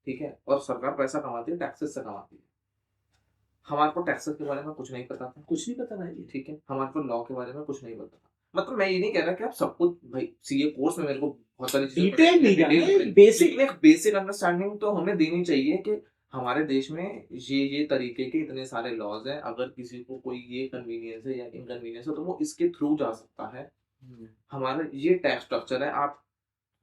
ठीक है, और सरकार पैसा कमाती है टैक्सेस से कमाती है। हमारे को टैक्सेस के बारे में कुछ नहीं पता था, कुछ नहीं पता भाई। ठीक है, हमारे को लॉ के बारे में कुछ नहीं पता था। मतलब मैं ये नहीं कह रहा कि आप सब कुछ भाई सीए कोर्स में मेरे को बहुत सारी चीजें डिटेल नहीं जाने, बेसिक एक बेसिक अंडरस्टैंडिंग तो हमें देनी चाहिए कि हमारे देश में ये तरीके के इतने सारे लॉज हैं, अगर किसी को कोई ये कन्वीनियंस है या इनकन्वीनियंस है तो वो इसके थ्रू जा सकता है। हमारा ये टैक्स स्ट्रक्चर है, आप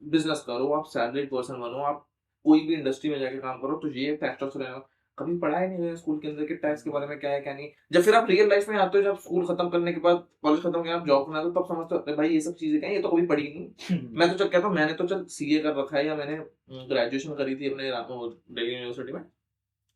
बिजनेस करो, आप सैलरीड पर्सन बनो, आप कोई भी इंडस्ट्री में जाके काम करो तो ये टैक्स स्ट्रक्चर है। कभी पढ़ा ही नहीं है स्कूल के अंदर के टैक्स के बारे में क्या है क्या नहीं। जब फिर आप रियल लाइफ में आते हो, जब स्कूल खत्म करने के बाद कॉलेज खत्म किया आप जॉब में आते हो तब समझते हो अरे भाई ये सब चीजें क्या है, ये तो कभी पढ़ी नहीं। मैं तो चल कहता हूँ मैंने तो चल सीए कर रखा है या मैंने ग्रेजुएशन करी थी अपने दिल्ली यूनिवर्सिटी में,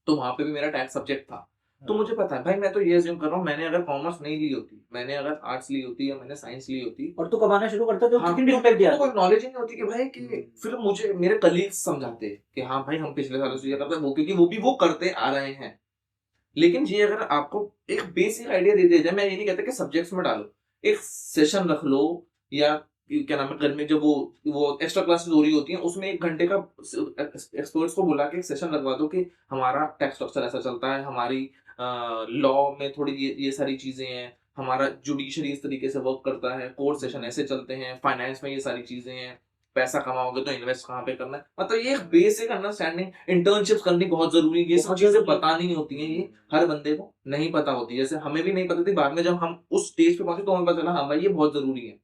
तो वहां पे भी मेरा टैक्स सब्जेक्ट था। तो मुझे पता है भाई, मैं तो ये अज्यूम कर रहा हूँ मैंने अगर कॉमर्स नहीं ली होती, मैंने अगर आर्ट्स ली होती या मैंने साइंस ली होती और तो कमाना शुरू करता तो हाँ, कितनी तो डिफिकल्टी मेरे को आती। कोई नॉलेज ही नहीं होती कि भाई कि फिर मुझे मेरे कलीग्स समझाते कि हाँ भाई हम पिछले सालों से ये करते हैं वो, क्योंकि वो भी वो करते आ रहे हैं। लेकिन ये अगर आपको एक बेसिक आइडिया दे दिया जाए, मैं ये नहीं कहता कि सब्जेक्ट्स में डालो, एक सेशन रख लो या क्या नाम है घर में जब वो एक्स्ट्रा क्लासेस हो रही होती हैं उसमें 1 घंटे का एक्सपर्ट्स को बुला के एक सेशन लगवा दो कि हमारा टैक्स स्ट्रक्चर ऐसा चलता है, हमारी लॉ में थोड़ी ये सारी चीजें हैं, हमारा जुडिशरी इस तरीके से वर्क करता है, कोर्ट सेशन ऐसे चलते हैं, फाइनेंस में ये सारी चीजें हैं, पैसा कमाओगे तो इन्वेस्ट कहाँ पे करना है। मतलब ये एक बेसिक अंडरस्टैंडिंग, इंटर्नशिप्स करनी बहुत जरूरी है। ये सब चीजें बतानी नहीं होती हैं, ये हर बंदे को नहीं पता होती। जैसे हमें भी नहीं पता थी, बाद में जब हम उस स्टेज पे पहुंचे तो हमें पता चला हाँ भाई ये बहुत जरूरी है।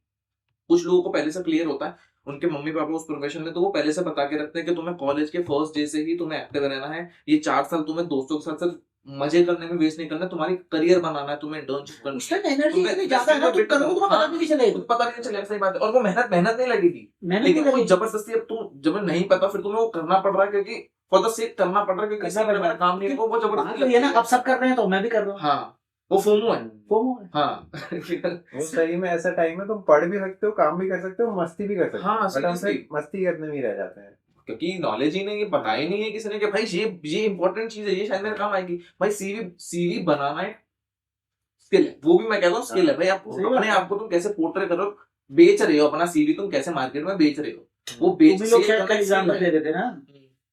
कुछ लोगों को पहले से क्लियर होता है, उनके मम्मी पापा उस प्रोफेशन में, तो वो पहले से बता के रखते हैं कि तुम्हें कॉलेज के फर्स्ट डे से ही तुम्हें एक्टिव रहना है, ये 4 साल तुम्हें दोस्तों के साथ सिर्फ मजे करने में वेस्ट नहीं करना, तुम्हारी करियर बनाना है, तुम्हें इंटर्नशिप करनी उसमें एनर्जी इतनी ज्यादा है ना, तुम करोगे तो पता भी नहीं चलेगा। पता नहीं चलेगा, सही बात है। और वो मेहनत नहीं लगेगी, लेकिन कोई जबरदस्ती अब तुम जब नहीं पता फिर तुम्हें वो करना पड़ रहा है, क्योंकि फॉर द सेक करना पड़ रहा है, क्योंकि किसी ने मेरा काम नहीं है वो जबरदस्ती ये ना अब सब कर रहे हैं तो मैं भी कर रहा हूँ। हाँ वो फोमो है, फोमो है। हाँ वो सही में ऐसा टाइम है तुम पढ़ भी सकते हो, काम भी कर सकते हो, मस्ती भी कर सकते हो। हाँ, बट हम seriously। सिर्फ मस्ती करने में ही रह जाते हैं क्योंकि नॉलेज ही नहीं है, पता ही नहीं है किसी ने कि भाई ये इंपॉर्टेंट चीज है, ये शायद मेरे काम आएगी। भाई सीवी बनाना एक स्किल है, वो भी मैं कहता हूँ स्किल है भाई। आप अपने आप को तुम कैसे पोर्ट्रे करो, बेच रहे हो अपना सीवी, तुम कैसे मार्केट में बेच रहे हो, वो बेच लोग शायद एग्जांपल दे देते ना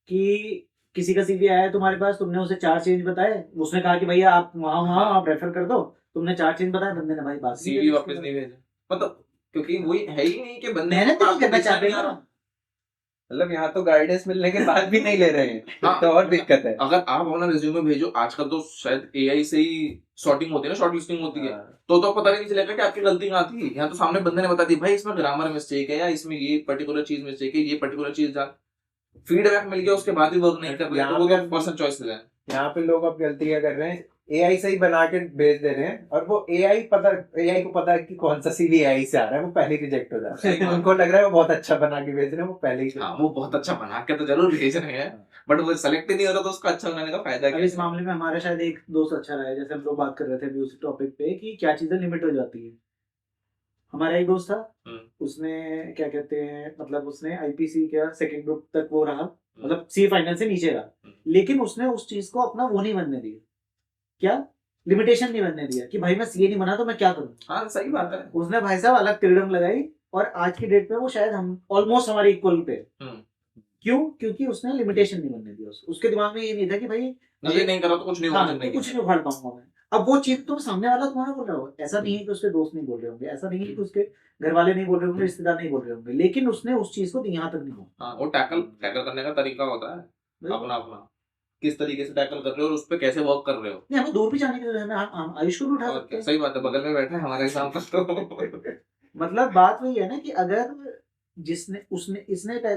कि किसी का सीवी आया तुम्हारे पास, तुमने उसे 4 चेंज बताए, उसने कहा कि भैया आप वहां आप रेफर कर दो, तुमने 4 चेंज बताए, बंदे ने भाई बात सीवी वापस नहीं भेजा। मतलब क्योंकि वही है ही नहीं कि बंदे मेहनत नहीं करना चाहते ना। मतलब यहाँ तो गाइडेंस मिलने के बाद भी नहीं ले रहे हैं। हाँ, तो और दिक्कत है। अगर आप अपना रिज्यूमे भेजो, आजकल तो शायद एआई से ही सॉर्टिंग होती है ना, शॉर्ट लिस्टिंग होती है, तो पता भी नहीं चलेगा कि आपकी गलती कहाँ थी। यहाँ तो सामने बंदे ने बता दी भाई इसमें ग्रामर मिस्टेक है या इसमें ये पर्टिकुलर चीज मिस्टेक है, ये पर्टिकुलर चीज जान फीडबैक मिल गया, उसके बाद भी वर्क नहीं कर रहे तो वो तो पर्सन चॉइस है। यहाँ पे लोग अब गलती क्या कर रहे हैं, एआई से ही बना के भेज दे रहे हैं, और वो एआई को पता है कि कौन सा सीवी एआई से आ रहा है, वो पहले रिजेक्ट हो जाता है। उनको लग रहा है वो बहुत अच्छा बना के भेज रहे हैं, वो पहले ही हाँ, वो बहुत अच्छा बना के तो जरूर भेज रहे हैं, बट वो सेलेक्ट ही नहीं हो रहा तो उसका अच्छा बनाने का फायदा क्या है। इस मामले में हमारा शायद एक दोस्त अच्छा रहा है, जैसे हम लोग बात कर रहे थे म्यूजिक टॉपिक पे कि क्या चीजें लिमिट हो जाती है। हमारा एक दोस्त था, उसने क्या कहते हैं, मतलब उसने आईपीसी का सेकंड ग्रुप तक वो रहा, मतलब सी फाइनल से नीचे रहा, लेकिन उसने उस चीज को अपना वो नहीं बनने दिया, क्या लिमिटेशन नहीं बनने दिया कि भाई मैं सीए नहीं बना तो मैं क्या करूं। हाँ सही बात है। उसने भाई साहब अलग तिरडम लगाई, और आज की डेट पे वो शायद हम ऑलमोस्ट हमारे इक्वल पे। क्यों? क्योंकि उसने लिमिटेशन नहीं बनने दिया। उसके दिमाग में ये नहीं था कि भाई ये नहीं करो तो कुछ नहीं होगा, तो कुछ नहीं उखाड़ पाऊंगा मैं। अब वो चीज तुम सामने वाला तुम्हारा बोल रहा हो, ऐसा नहीं है कि उसके दोस्त नहीं बोल रहे होंगे, ऐसा नहीं है कि उसके घर वाले नहीं बोल रहे होंगे, रिश्तेदार नहीं बोल रहे होंगे, लेकिन उसने उस चीज को यहाँ तक नहीं बोला। वो टैकल करने का तरीका होता है अपना, किस तरीके से टैकल कर रहे हो और उस पे कैसे वर्क कर रहे हो। नहीं, हमें दूर भी जाने की जरूरत है, हम आयुष को भी उठा सकते हैं। सही बात है, बगल में बैठा है हमारे एग्जांपल तो मतलब बात वही है ना कि अगर इसने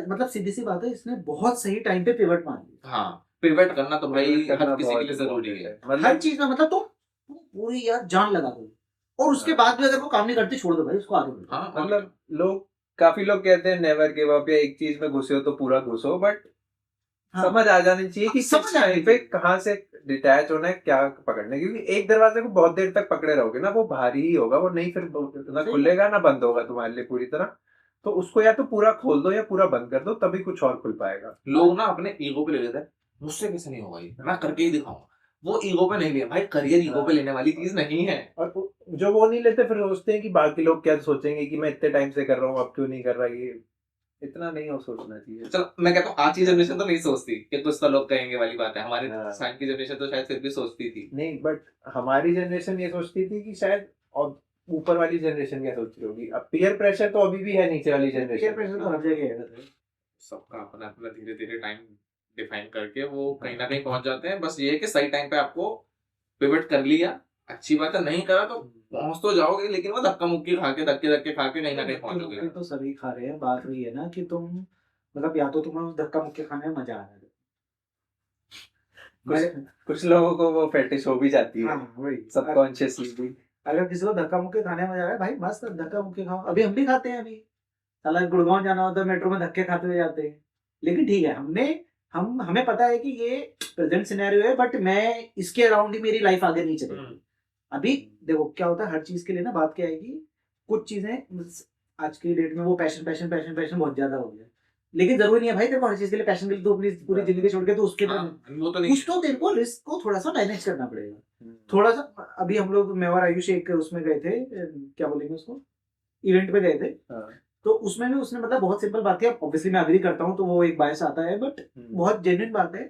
मतलब सीधी सी बात है, इसने बहुत सही टाइम पे पिवट मार लिया। हाँ, पिवट करना तो भाई हर किसी के लिए जरूरी है, हर चीज में। मतलब तुम पूरी यार जान लगा दो, और उसके बाद भी अगर वो काम नहीं करती छोड़ दो भाई, उसको आगे बढ़ो। मतलब लोग काफी लोग कहते हैं नेवर गिव अप, या एक चीज में घुसे हो तो पूरा घुसो, बट हाँ, समझ आ जानी चाहिए कि समझ किस आनी टाइम पे चाहिए। कहाँ से डिटैच होना है, क्या पकड़ना है, क्योंकि एक दरवाजे को बहुत देर तक पकड़े रहोगे ना, वो भारी ही होगा, वो नहीं फिर ना सही खुलेगा ना बंद होगा तुम्हारे लिए पूरी तरह। तो उसको या तो पूरा खोल दो या पूरा बंद कर दो, तभी कुछ और खुल पाएगा। लोग ना अपने ईगो पे ले लेते हैं, मुझसे कैसे नहीं होगा ये, मैं करके ही दिखाऊंगा। वो ईगो पे नहीं लिया भाई, करियर ईगो पे लेने वाली चीज नहीं है। और जो वो नहीं लेते फिर सोचते हैं कि बाकी लोग क्या सोचेंगे कि मैं इतने टाइम से कर रहा हूँ, अब क्यों नहीं कर रहा, ये इतना नहीं हो सोचना चाहिए। चलो मैं कहता हूँ आज की जनरेशन तो नहीं सोचती कि कुछ तो लोग कहेंगे वाली बात है, हमारे हाँ। साइंस की जनरेशन तो शायद फिर भी सोचती थी। नहीं, बट हमारी जनरेशन ये सोचती थी कि शायद, और ऊपर वाली जनरेशन क्या सोच रही होगी। अब पीयर प्रेशर तो अभी भी है नीचे वाली पीयर जनरेशन प्रेशर तो हर जगह है वैसे। सबका अपना अपना धीरे धीरे टाइम डिफाइन करके वो कहीं ना कहीं पहुंच जाते हैं। बस ये है कि सही टाइम पे आपको पिवट कर लिया, अच्छी बात है, नहीं करा तो पहुंच तो जाओगे, लेकिन वो धक्का मुक्की खा के धक्के धक्के खा के कहीं ना कहीं पहुंचोगे। धक्के तो सभी खा रहे हैं, बात वही है ना कि तुम मतलब या तो तुम्हें उस धक्का मुक्के खाने में मजा आ रहा है। कुछ कुछ लोगों को वो फेटिश हो भी जाती है, हाँ वही, सबकॉन्शियसली भी। अगर किसी को धक्का मुक्के खाने में मजा आ रहा है भाई मस्त धक्का मुक्के खाओ, अभी हम भी खाते हैं। अभी साला गुड़गांव जाना होता है मेट्रो में धक्के खाते हुए जाते हैं। लेकिन ठीक है, हमें पता है कि ये प्रेजेंट सिनेरियो है, बट मैं इसके अराउंड ही मेरी लाइफ आगे नहीं चलेगी। अभी देखो क्या होता है, हर चीज के लिए ना बात क्या है कि कुछ चीजें आज की डेट में वो पैशन पैशन पैशन पैशन बहुत ज्यादा हो गया। लेकिन जरूरी नहीं है भाई तेरे को हर चीज के लिए पैशन के लिए तो अपनी पूरी जिंदगी छोड़ के तो उसके वो तो नहीं, कुछ तो तेरे को रिस्क को थोड़ा सा मैनेज करना पड़ेगा। थोड़ा सा अभी हम लोग मैं और आयुष एक उसमें गए थे, क्या बोलेंगे उसको, इवेंट पे गए थे। तो उसमें भी उसने मतलब बहुत सिंपल बात है, ऑब्वियसली मैं अग्री करता हूँ तो वो एक बायस आता है, बट बहुत जेन्युइन बात है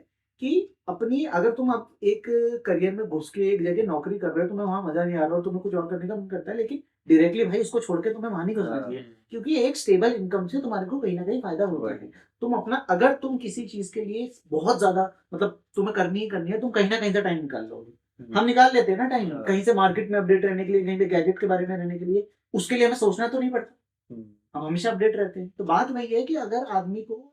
कि अपनी अगर तुम अब एक करियर में घुस के एक जगह नौकरी कर रहे हो, तुम्हें वहां मजा नहीं आ रहा और तुम्हें कुछ और करने का मन करता है, लेकिन डायरेक्टली भाई उसको छोड़ के तुम्हें वहां नहीं घुसना चाहिए, क्योंकि एक स्टेबल इनकम से तुम्हारे को कहीं ना कहीं फायदा होता है। तुम अपना अगर तुम किसी चीज के लिए बहुत ज्यादा मतलब तुम्हें करनी ही करनी है, तुम कहीं ना कहीं से टाइम निकाल लोगे। हम निकाल लेते हैं ना टाइम, कहीं से मार्केट में अपडेट रहने के लिए, कहीं पे गैजेट के बारे में रहने के लिए, उसके लिए हमें सोचना तो नहीं पड़ता, हम हमेशा अपडेट रहते हैं। तो बात वही है कि अगर आदमी को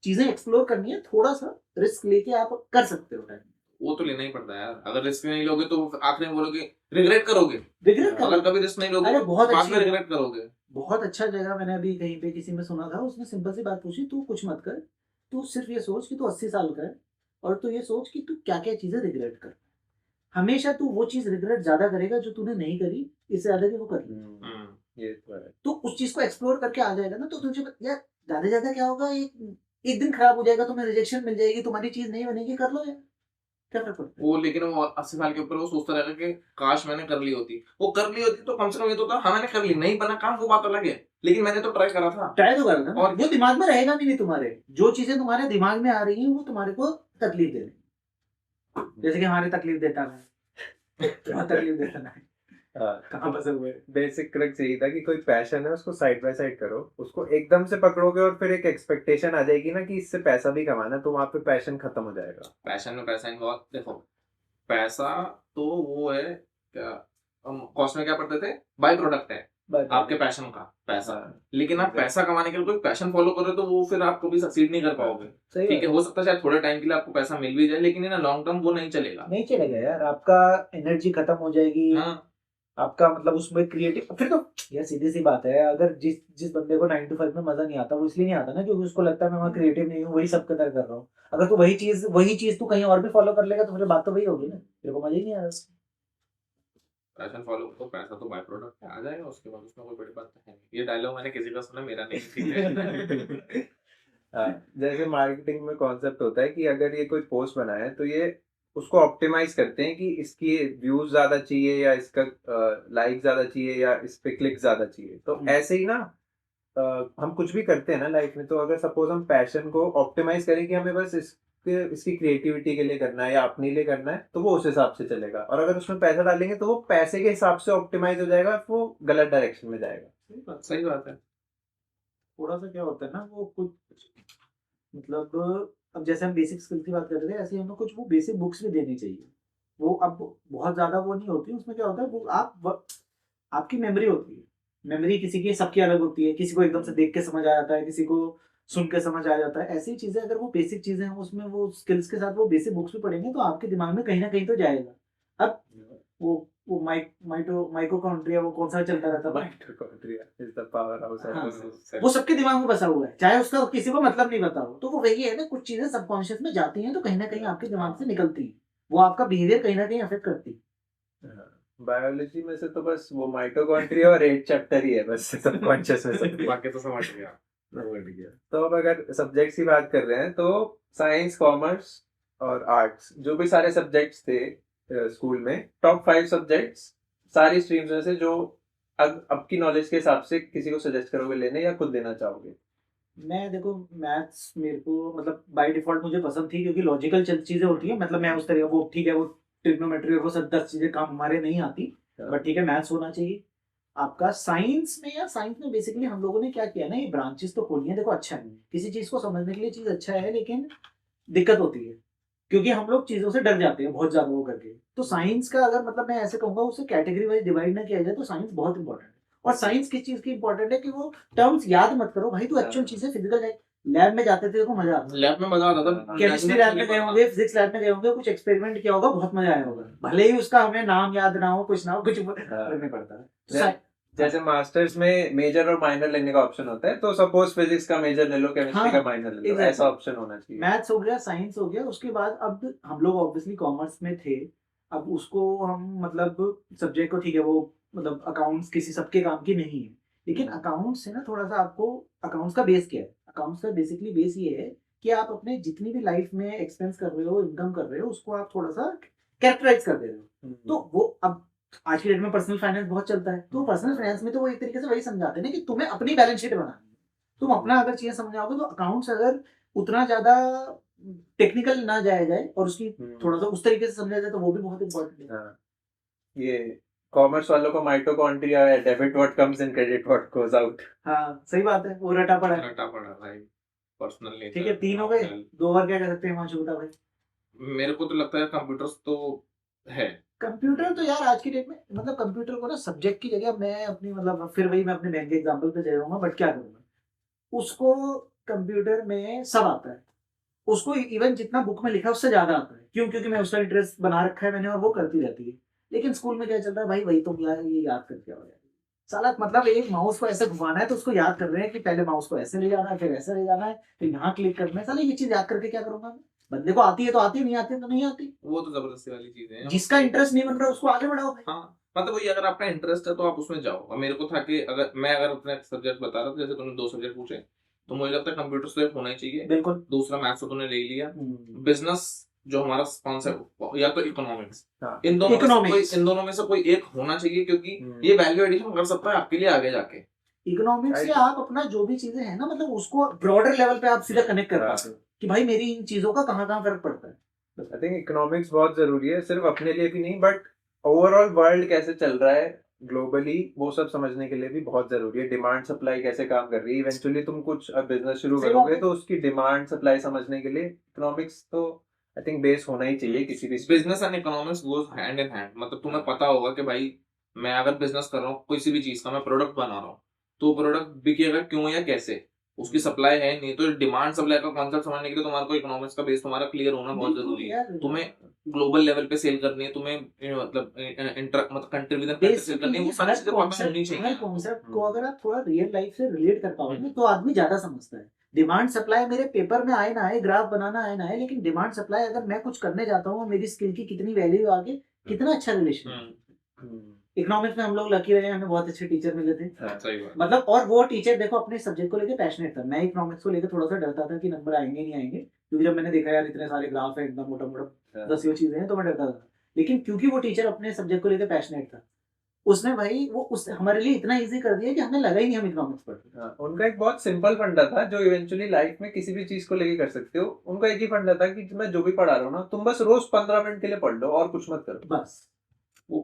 चीजें एक्सप्लोर करनी है, थोड़ा सा रिस्क लेके आप कर सकते हो टाइम। वो तो लेना ही पड़ता है यार, अगर रिस्क नहीं लोगे तो आखिर में बोलोगे रिग्रेट करोगे। रिग्रेट अगर कभी रिस्क नहीं लोगे अरे तो बहुत बाद में अच्छी रिग्रेट करोगे। बहुत अच्छा जगह मैंने अभी कहीं पे किसी में सुना था, उसने सिंपल सी बात पूछी, तू कुछ मत कर, तू सिर्फ ये सोच कि तू 80 साल का है और तू ये सोच कि तू क्या क्या चीजें रिग्रेट कर। हमेशा तू वो चीज रिग्रेट ज्यादा करेगा जो तूने नहीं करी, इससे ज्यादा कि वो कर ली। ये तो है। तो उस चीज को एक्सप्लोर करके आ जाएगा ना, तो तुझे यार ज्यादा ज्यादा क्या होगा, एक दिन खराब हो जाएगा, तुम्हें रिजेक्शन मिल जाएगी, तुम्हारी चीज नहीं बनेगी, कर लो यार, क्या फर्क पड़ता है। वो लेकिन वो 80 साल के ऊपर वो सोचता रहेगा कि काश मैंने कर ली होती, वो कर ली होती तो कम से कम ये तो होता हाँ मैंने कर ली, नहीं बना काम वो बात अलग है, लेकिन मैंने तो ट्राई करा था। ट्राई तो करना और और वो दिमाग में रहेगा भी नहीं तुम्हारे, जो चीजें तुम्हारे दिमाग में आ रही हैं वो तुम्हारे को तकलीफ दे रही हैं। जैसे कि हमारे तकलीफ देता है क्या तकलीफ देता है, कहाँ फंसे हुए। बेसिक क्रक्स यही था कि कोई पैशन है उसको साइड बाय साइड करो, उसको एकदम से पकड़ोगे और फिर एक एक्सपेक्टेशन आ जाएगी ना कि इससे पैसा भी कमाना, तो वहां पे पैशन खत्म हो जाएगा। पैशन में पैसा इन्वॉल्व, देखो पैसा तो वो है क्या, हम कॉस्ट में क्या पढ़ते थे, बाय प्रोडक्ट है आपके पैशन का पैसा। लेकिन आप पैसा कमाने के लिए कोई पैशन फॉलो कर रहे हो तो वो फिर आप कभी सक्सीड नहीं कर पाओगे। ठीक है, हो सकता है शायद थोड़े टाइम के लिए आपको पैसा मिल भी जाए, लेकिन इन लॉन्ग टर्म वो नहीं चलेगा। नहीं चलेगा यार, आपका एनर्जी खत्म हो जाएगी। हाँ आपका मतलब उसमें क्रिएटिव फिर तो यार सीधी सी बात है, अगर जिस बंदे को 9 to 5 में मजा नहीं आता, वो इसलिए नहीं आता ना क्योंकि उसको लगता है मैं वहाँ क्रिएटिव नहीं हूँ, वही सब कदर कर रहा हूँ। अगर तू वही चीज तू कहीं और भी फॉलो कर लेगा तो फिर बात तो वही होगी ना, तेरे को मजा ही नहीं आ रहा। पैशन फॉलो करो, पैसा तो बाय प्रोडक्ट आ जाएगा, उसके बाद उसमें कोई बड़ी बात तो है नहीं। ये डायलॉग मैंने किसी का सुना, मेरा नहीं, ठीक है। जैसे मार्केटिंग में कॉन्सेप्ट होता है कि अगर ये कोई पोस्ट बनाया है तो ये उसको ऑप्टिमाइज करते हैं कि इसकी व्यूज ज्यादा चाहिए या इसका लाइक ज्यादा चाहिए या इस पे क्लिक ज्यादा चाहिए। तो ऐसे ही ना हम कुछ भी करते हैं ना लाइफ में, तो अगर सपोज हम पैशन को ऑप्टिमाइज करें कि हमें बस इसकी क्रिएटिविटी के लिए करना है या अपने लिए करना है, तो वो उस हिसाब से चलेगा। और अगर उसमें पैसा डालेंगे तो वो पैसे के हिसाब से ऑप्टिमाइज हो जाएगा, वो गलत डायरेक्शन में जाएगा। सही बात है। थोड़ा सा क्या होता है ना, वो कुछ मतलब अब जैसे हम बेसिक स्किल की बात कर रहे थे, ऐसे हमें कुछ वो बेसिक बुक्स भी देनी चाहिए। वो अब बहुत ज्यादा वो नहीं होती, उसमें क्या होता है वो आपकी मेमोरी होती है। मेमोरी किसी की सबकी अलग होती है, किसी को एकदम से देख के समझ आ जाता है, किसी को सुन के समझ आ जाता है। ऐसी चीजें अगर वो बेसिक चीजें हैं उसमें वो स्किल्स के साथ वो बेसिक बुक्स भी पढ़ेंगे तो आपके दिमाग में कहीं ना कहीं तो जाएगा। अब वो वो माइटोकॉन्ड्रिया वो कौन सा चलता रहता था, mitochondria is the power house of हाँ, द सेल। वो सबके दिमाग में बसा हुआ है, चाहे उसका किसी को मतलब नहीं पता हो। तो वो वही है ना, कुछ चीजें सबकॉन्शियस में जाती हैं तो कहीं ना कहीं आपके दिमाग से निकलती हैं, वो आपका बिहेवियर कहीं ना कहीं अफेक्ट करती है। बायोलॉजी में से तो बस वो माइटोकॉन्ड्रिया और 8 चैप्टर ही है बस सबकॉन्शियस में सब। बाकी तो समझ गया। तो अब अगर सब्जेक्ट्स की बात कर रहे हैं तो साइंस, कॉमर्स और आर्ट्स जो भी सारे सब्जेक्ट्स थे स्कूल में, टॉप 5 सब्जेक्ट्स सारी स्ट्रीम्स में से जो अब की नॉलेज के हिसाब से किसी को सजेस्ट करोगे लेने या खुद लेना चाहोगे? मैं देखो मैथ्स मेरे को मतलब बाय डिफॉल्ट मुझे पसंद थी, क्योंकि लॉजिकल चीजें होती है, मतलब मैं उस तरह वो ठीक है, वो ट्रिग्नोमेट्री और वो सब 10 चीजें काम हमारे नहीं आती, बट ठीक है मैथ्स होना चाहिए आपका। साइंस में, या साइंस में बेसिकली हम लोगों ने क्या किया ना, ये ब्रांचेस तो खोली है, देखो अच्छा है, किसी चीज को समझने के लिए चीज अच्छा है, लेकिन दिक्कत होती है क्योंकि हम लोग चीजों से डर जाते हैं बहुत ज्यादा वो करके। तो साइंस का अगर मतलब मैं ऐसे कहूंगा उसे कैटेगरी वाइज डिवाइड ना किया जाए तो साइंस बहुत इंपॉर्टेंट है। और साइंस किस चीज की इंपॉर्टेंट है कि वो टर्म्स याद मत करो भाई, तू एक्चुअल चीजें फिजिकल लैब में जाते थे देखो मजा आता, लैब में मजा आता था, केमिस्ट्री लैब में गए होंगे, फिजिक्स लैब में गए होंगे, कुछ एक्सपेरिमेंट किया होगा, बहुत मजा आया होगा, भले ही उसका हमें नाम याद ना हो, कुछ ना हो, कुछ फर्क नहीं पड़ता है। तो जैसे मास्टर्स में मेजर और माइनर लेने का ऑप्शन होता है, तो सपोज फिजिक्स का मेजर ले लो, केमिस्ट्री का माइनर ले लो, ऐसा ऑप्शन होना चाहिए। मैथ्स हो गया, साइंस हो गया, उसके बाद अब हम लोग ऑब्वियसली कॉमर्स में थे, अब उसको हम मतलब सब्जेक्ट को ठीक है वो मतलब अकाउंट्स किसी सबके काम की नहीं है, लेकिन अकाउंट्स है ना थोड़ा सा आपको, अकाउंट्स का बेस क्या है, अकाउंट्स का बेसिकली बेस ये है कि आप अपने जितनी भी लाइफ में एक्सपेंस कर रहे हो, इनकम कर रहे हो, उसको आप थोड़ा सा कैरेक्टराइज कर दे रहे हो। तो वो अब आज की डेट में पर्सनल फाइनेंस बहुत चलता है, तो पर्सनल फाइनेंस में तो वो एक तरीके से वही समझाते हैं ना कि तुम्हें अपनी बैलेंस शीट बनानी है, तुम अपना अगर चीजें समझाओगे तो अकाउंट्स अगर उतना ज्यादा टेक्निकल ना जाया जाए और उसकी थोड़ा सा उस तरीके से समझा जाए तो वो भी बहुत इंपॉर्टेंट है। ये कॉमर्स वालों को माइटोकॉन्ड्रिया है, debit what comes in, credit what goes out. हाँ सही बात है, वो रटा पड़ा है। रटा पड़ा भाई, पर्सनल नेचर। ठीक है 3 हो गए, 2 और क्या कह सकते हैं हिमांशु बता भाई? मेरे को तो लगता है कंप्यूटर्स तो है। कंप्यूटर तो यार आज की डेट में मतलब कंप्यूटर को ना सब्जेक्ट की जगह मैं अपनी मतलब फिर वही मैं अपने बैंक के एग्जांपल पे जाऊंगा, बट क्या करूंगा, उसको कंप्यूटर में सब आता है, उसको इवन जितना बुक में लिखा है उससे ज्यादा आता है, क्यों? क्योंकि मैं उसका इंटरेस्ट बना रखा है मैंने और वो करती रहती है। लेकिन स्कूल में क्या चल रहा है भाई, वही तो ये याद करके आओ यार, साला मतलब एक माउस को ऐसे घुमाना है तो उसको याद कर रहे हैं कि पहले माउस को ऐसे ले जाना है, फिर ऐसे ले जाना है, फिर यहाँ क्लिक करना है, साला ये चीज याद करके क्या करूंगा मैं? बंदे को आती है तो आती है, नहीं आती है तो नहीं आती। वो तो जबरदस्ती वाली चीजें हैं। जिसका इंटरेस्ट नहीं बन रहा उसको आगे बढ़ाओ भाई। हाँ, मतलब वही, अगर आपका इंटरेस्ट है तो आप उसमें जाओ। और मेरे को था कि अगर मैं अपना सब्जेक्ट बता रहा था, जैसे तुमने 2 सब्जेक्ट पूछे, तो मुझे लगता है कंप्यूटर्स तो एक होना ही चाहिए। बिल्कुल। दूसरा मैथ्स तो तूने ले ही लिया। बिजनेस जो हमारा कॉन्सेप्ट, या तो इकोनॉमिक्स, इन दोनों में से कोई एक होना चाहिए, क्योंकि ये वैल्यू एडिशन कर सकता है आपके लिए आगे जाके। इकोनॉमिक्स से आप अपना जो भी चीजें हैं ना, मतलब उसको ब्रॉडर लेवल पे आप सीधा कनेक्ट कर पाते हो कि भाई मेरी इन चीजों का कहाँ कहाँ फर्क पड़ता है। आई थिंक इकोनॉमिक्स बहुत जरूरी है, सिर्फ अपने लिए भी नहीं बट ओवरऑल वर्ल्ड कैसे चल रहा है ग्लोबली, वो सब समझने के लिए भी बहुत जरूरी है। डिमांड सप्लाई कैसे काम कर रही है, इवेंचुअली तुम कुछ बिजनेस शुरू करोगे तो उसकी डिमांड सप्लाई समझने के लिए इकोनॉमिक्स तो आई थिंक बेस होना ही चाहिए किसी भी। Business and economics goes hand in hand. मतलब तुम्हें पता होगा कि भाई मैं अगर बिजनेस कर रहा हूँ किसी भी चीज का, मैं प्रोडक्ट बना रहा हूँ, तो प्रोडक्ट बिकेगा क्यों या कैसे, उसकी सप्लाई है नहीं, तो डिमांड सप्लाई का कॉन्सेप्ट समझने के लिए तुम्हारे को इकोनॉमिक्स का बेस तुम्हारा क्लियर होना बहुत जरूरी है। तुम्हें ग्लोबल लेवल पे सेल करनी है, तुम्हें मतलब मतलब कंट्री विद कंट्री सेल करनी है, वो सारी चीजें पता होनी चाहिए। हर कॉन्सेप्ट को अगर आप थोड़ा रियल लाइफ से रिलेट कर पाओगे तो आदमी ज्यादा समझता है। डिमांड सप्लाई मेरे पेपर में आए ना आए, ग्राफ बनाना आए ना आए, लेकिन डिमांड सप्लाई अगर मैं कुछ करने जाता हूँ, मेरी स्किल की कितनी वैल्यू आगे, कितना अच्छा रिलेशन है। इकोनॉमिक्स में हम लोग लकी रहे, हमें बहुत अच्छे टीचर मिले थे। सही बात। मतलब और वो टीचर देखो अपने सब्जेक्ट को लेकर पैशनेट था। मैं इकोनॉमिक्स को लेकर थोड़ा सा डरता था कि नंबर आएंगे नहीं आएंगे, क्योंकि जब मैंने देखा यार इतने सारे ग्राफ है, इतना मोटा मोटा 10 चीजें हैं, तो मैं डरता था। लेकिन क्योंकि वो टीचर अपने सब्जेक्ट को लेकर पैशनेट था, उसने भाई वो उस हमारे लिए इतना इजी कर दिया कि हमें लगा ही नहीं हम इकोनॉमिक्स पढ़ रहे। उनका एक बहुत सिंपल फंडा था जो इवेंचुअली लाइफ में किसी भी चीज को लेके कर सकते हो। उनका एक ही फंडा था कि मैं जो भी पढ़ा रहा हूँ ना, तुम बस रोज 15 मिनट के लिए पढ़ लो और कुछ मत करो, बस वो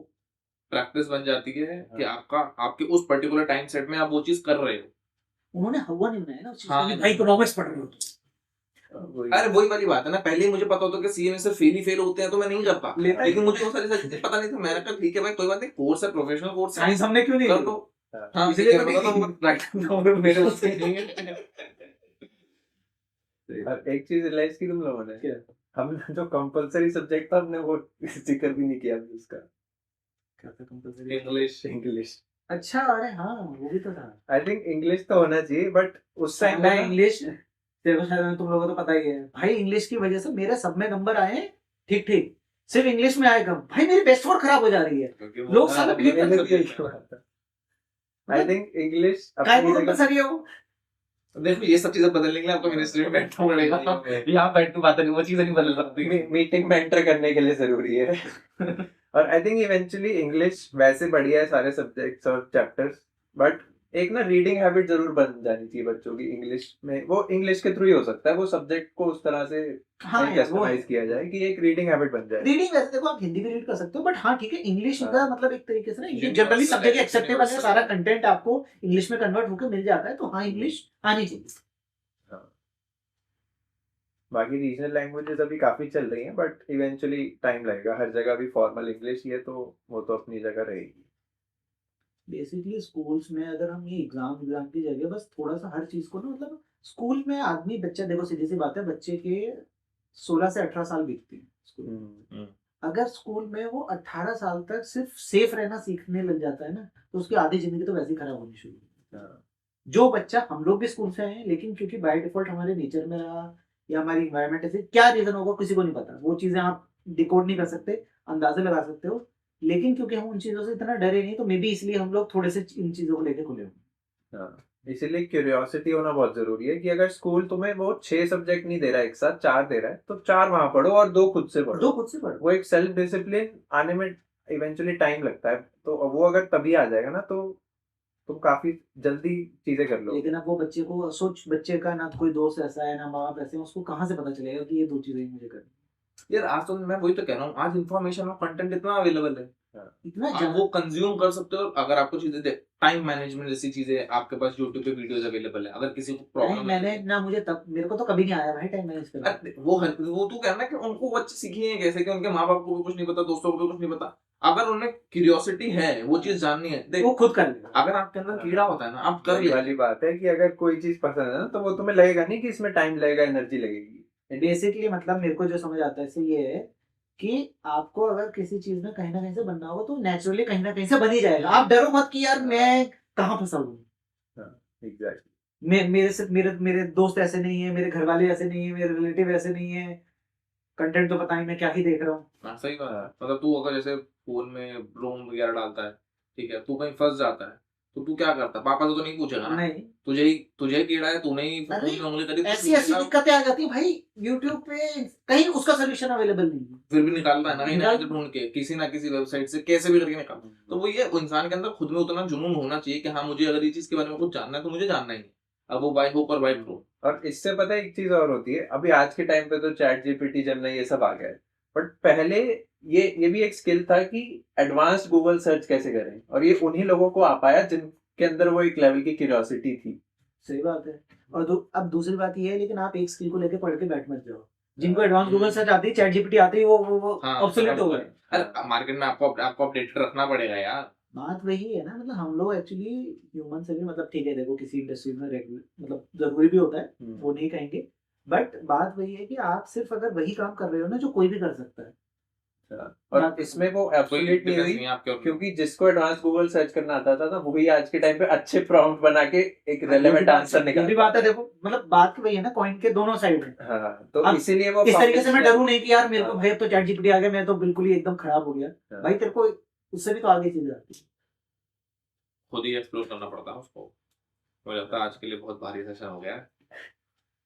प्रैक्टिस बन जाती है कि आपके उस पर्टिकुलर टाइम सेट में आप वो चीज कर रहे हो। उन्होंने हवा नहीं बनाया ना उस चीज का कि भाई इकोनॉमिक्स पढ़ रहे हो। अरे वही वाली बात है ना, पहले ही मुझे पता होता कि सीए में सिर्फ फेल ही फेल होते हैं तो मैं नहीं करता, लेकिन मुझे वो सारी चीजें पता नहीं थी। मैंने कहा ठीक है भाई कोई बात नहीं, कोर्स है, प्रोफेशनल कोर्स है, साइंस हमने क्यों नहीं कर दो। हाँ, इसलिए तो नहीं मेरे बस की नहीं है। और एक चीज रियलाइज की तुम लोगों ने, हम जो कंपलसरी सब्जेक्ट था हमने वो जिक्र भी नहीं किया अभी उसका। क्या था कंपलसरी? इंग्लिश। इंग्लिश। अच्छा, अरे हाँ वो भी तो था। आई थिंक इंग्लिश तो होना चाहिए, बट उस टाइम मैं इंग्लिश, तेरे को शायद तुम लोगों को तो पता ही है भाई, इंग्लिश की वजह से मेरे सब में नंबर आए हैं ठीक ठीक, सिर्फ इंग्लिश में आए कम। भाई मेरी बेस्ट स्कोर खराब हो जा रही है। क्योंकि लोग साले ठीक मतलब करते आई थिंक इंग्लिश काय को अपनी जगह कंपलसरी है वो। देखो ये सब चीजें बदलने के लिए आपको मिनिस्ट्री में बैठना पड़ेगा। यहाँ बैठ के बातें नहीं, वो चीजें नहीं बदल सकती। मीटिंग में एंटर करने के लिए जरूरी है। और आई थिंक इवेंचुअली इंग्लिश वैसे बढ़िया है सारे सब्जेक्ट्स और चैप्टर्स, बट एक ना रीडिंग हैबिट जरूर बन जानी चाहिए बच्चों की इंग्लिश में। वो इंग्लिश के थ्रू ही हो सकता है, वो सब्जेक्ट को उस तरह से हाँ यार, वो कस्टमाइज किया जाए कि एक रीडिंग हैबिट बन जाए। रीडिंग वैसे देखो आप हिंदी भी रीड कर सकते हो, बट हाँ ठीक है, इंग्लिश हाँ। का मतलब एक तरीके से ना Universal जनरली सब जगह है, एक्सेप्टेबल है, universal सारा है। कंटेंट आपको इंग्लिश में कन्वर्ट होकर मिल जाता है, तो हाँ इंग्लिश आनी चाहिए। हाँ। बाकी रीजनल लैंग्वेजेस अभी काफी चल रही हैं, बट इवेंचुअली टाइम लगेगा। हर जगह भी फॉर्मल इंग्लिश ही है, तो वो तो अपनी जगह रहेगी। बेसिकली स्कूल्स में अगर हम ये एग्जाम की जगह बस थोड़ा सा हर चीज को ना, मतलब स्कूल में आदमी बच्चा, देखो सीधी सी बात है, बच्चे के 16 से 18 साल बीतते हैं स्कूल में। अगर स्कूल में वो 18 साल तक सिर्फ सेफ रहना सीखने लग जाता है ना, तो उसकी आधी जिंदगी तो वैसे ही खराब होनी शुरू होती है। हाँ। जो बच्चा, हम लोग भी स्कूल से आए हैं, लेकिन क्योंकि बाय डिफॉल्ट हमारे नेचर में रहा या हमारी इन्वायरमेंट ऐसे, क्या रीजन होगा किसी को नहीं पता, वो चीजें आप डिकोड नहीं कर सकते, अंदाजे लगा सकते हो, लेकिन क्योंकि हम उन चीजों से इतना डरे नहीं, तो मे बी इसलिए हम लोग थोड़े से इन चीजों को लेकर खुले हुए। हाँ, इसीलिए क्यूरियोसिटी होना बहुत जरूरी है कि अगर स्कूल तुम्हें वो 6 सब्जेक्ट नहीं दे रहा है एक साथ, 4 दे रहा है, तो 4 वहां पढ़ो और 2 खुद से पढ़ो। दो खुद से पढ़ो। वो एक सेल्फ डिसिप्लिन आने में इवेंचुअली टाइम लगता है, तो वो अगर तभी आ जाएगा ना, तो तुम काफी जल्दी चीजें कर लो। लेकिन अब वो बच्चे को सोच, बच्चे का ना कोई दोस्त ऐसा है ना माँ बाप ऐसे हैं, उसको कहाँ से पता चलेगा कि ये दो चीजें ही मुझे करनी। यार आज तो मैं वही तो कह रहा हूँ, आज इन्फॉर्मेशन और कंटेंट इतना अवेलेबल है, इतना आप ज्यादा वो कंज्यूम कर सकते हो। अगर आपको चीजें टाइम मैनेजमेंट जैसी चीजें आपके पास यूट्यूब पे वीडियोस अवेलेबल है, अगर किसी को टाइम प्रॉब्लम मैंने ना, मुझे तब, मेरे को तो कभी नहीं आया भाई टाइम मैनेज करना। वो तू कहना कि उनको बच्चे सीखे हैं कैसे, कि उनके माँ बाप को भी कुछ नहीं पता, दोस्तों को भी कुछ नहीं पता। अगर उन्हें क्यूरियोसिटी है, वो चीज जाननी है, देख वो खुद कर लेगा। अगर आपके अंदर कीड़ा होता है ना, आप कर वही ले। वाली बात है कि अगर कोई चीज पसंद है ना, तो वो तुम्हें लगेगा नहीं कि इसमें टाइम लगेगा, एनर्जी लगेगी। बेसिकली मतलब मेरे को जो समझ आता है इससे ये है कि आपको अगर किसी चीज में कहीं ना कहीं से बनना होगा, तो नेचुरली कहीं ना कहीं से बन ही जाएगा। आप डरो मत कि यार मैं कहाँ फंसा हूँ। एग्जैक्टली। मेरे से मेरे मेरे दोस्त ऐसे नहीं है, मेरे घर वाले ऐसे नहीं है, मेरे रिलेटिव ऐसे नहीं है, कंटेंट तो पता नहीं मैं क्या ही देख रहा हूँ। हाँ सही बात है। मतलब तू अगर जैसे फोन में रोम वगैरह डालता है, ठीक है, तू कहीं फंस जाता है, तो तू क्या करता है? पापा से तो नहीं पूछेगा ना, नहीं, तुझे कीड़ा है, तूने ही फोन अरे में उंगली करी, तो ऐसी ऐसी दिक्कतें आ जाती है भाई, यूट्यूब पे कहीं उसका सोल्यूशन अवेलेबल नहीं है। फिर भी निकालता है ना, कहीं ना कहीं ढूंढ के किसी ना किसी वेबसाइट से कैसे भी करके निकालता है। तो वो ये इंसान के अंदर खुद में उतना जुनून होना चाहिए कि हाँ मुझे अगर ये चीज के बारे में कुछ जानना है तो मुझे जानना ही है, अब वो बाय होप और बाय थ्रू। और इससे पता है एक चीज और होती है, अभी आज के टाइम पे तो चैट जीपीटी, जेमिनी ये सब आ गया है, बट पहले ये भी एक स्किल था कि एडवांस्ड गूगल सर्च कैसे करें, और ये उन्हीं लोगों को आ पाया जिनके अंदर वो एक लेवल की क्यूरियोसिटी थी। सही बात है। और अब दूसरी बात ये है, लेकिन आप एक स्किल को लेके पढ़ के बैठ मत जाओ। जिनको एडवांस गूगल सर्च आती है, चैट जीपीटी आती है, वो ऑब्सोलेट हो गए। अरे मार्केट में आपको अपडेटेड रखना पड़ेगा यार। बात वही है ना, मतलब हम लोग एक्चुअली ह्यूमन से भी, मतलब ठीक है देखो किसी इंडस्ट्री में मतलब जरूरी भी होता है, वो नहीं कहेंगे, बट बात वही है कि आप सिर्फ अगर वही काम कर रहे हो ना जो कोई भी कर सकता है। और इसमें वो एब्सोल्यूट नहीं हुई, क्योंकि जिसको एडवांस गूगल सर्च करना आता था ना, वही आज के टाइम पे अच्छे प्रॉम्प्ट बना के एक रेलेवेंट आंसर निकाल। भी बात है, देखो मतलब बात वही है ना, कॉइन के दोनों साइड है। हाँ, तो इसीलिए वो इस तरीके से मैं डरूं नहीं कि यार मेरे को हाँ। भाई अब तो चैट जीपीटी आ गया, मैं तो बिल्कुल ही एकदम खराब हो गया। भाई तेरे को उससे भी तो आगे चीजें आती है, खुद ही एक्सप्लोर करना पड़ता है उसको। मुझे लगता है आज के लिए बहुत भारी सेशन हो गया है।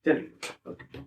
चलिए।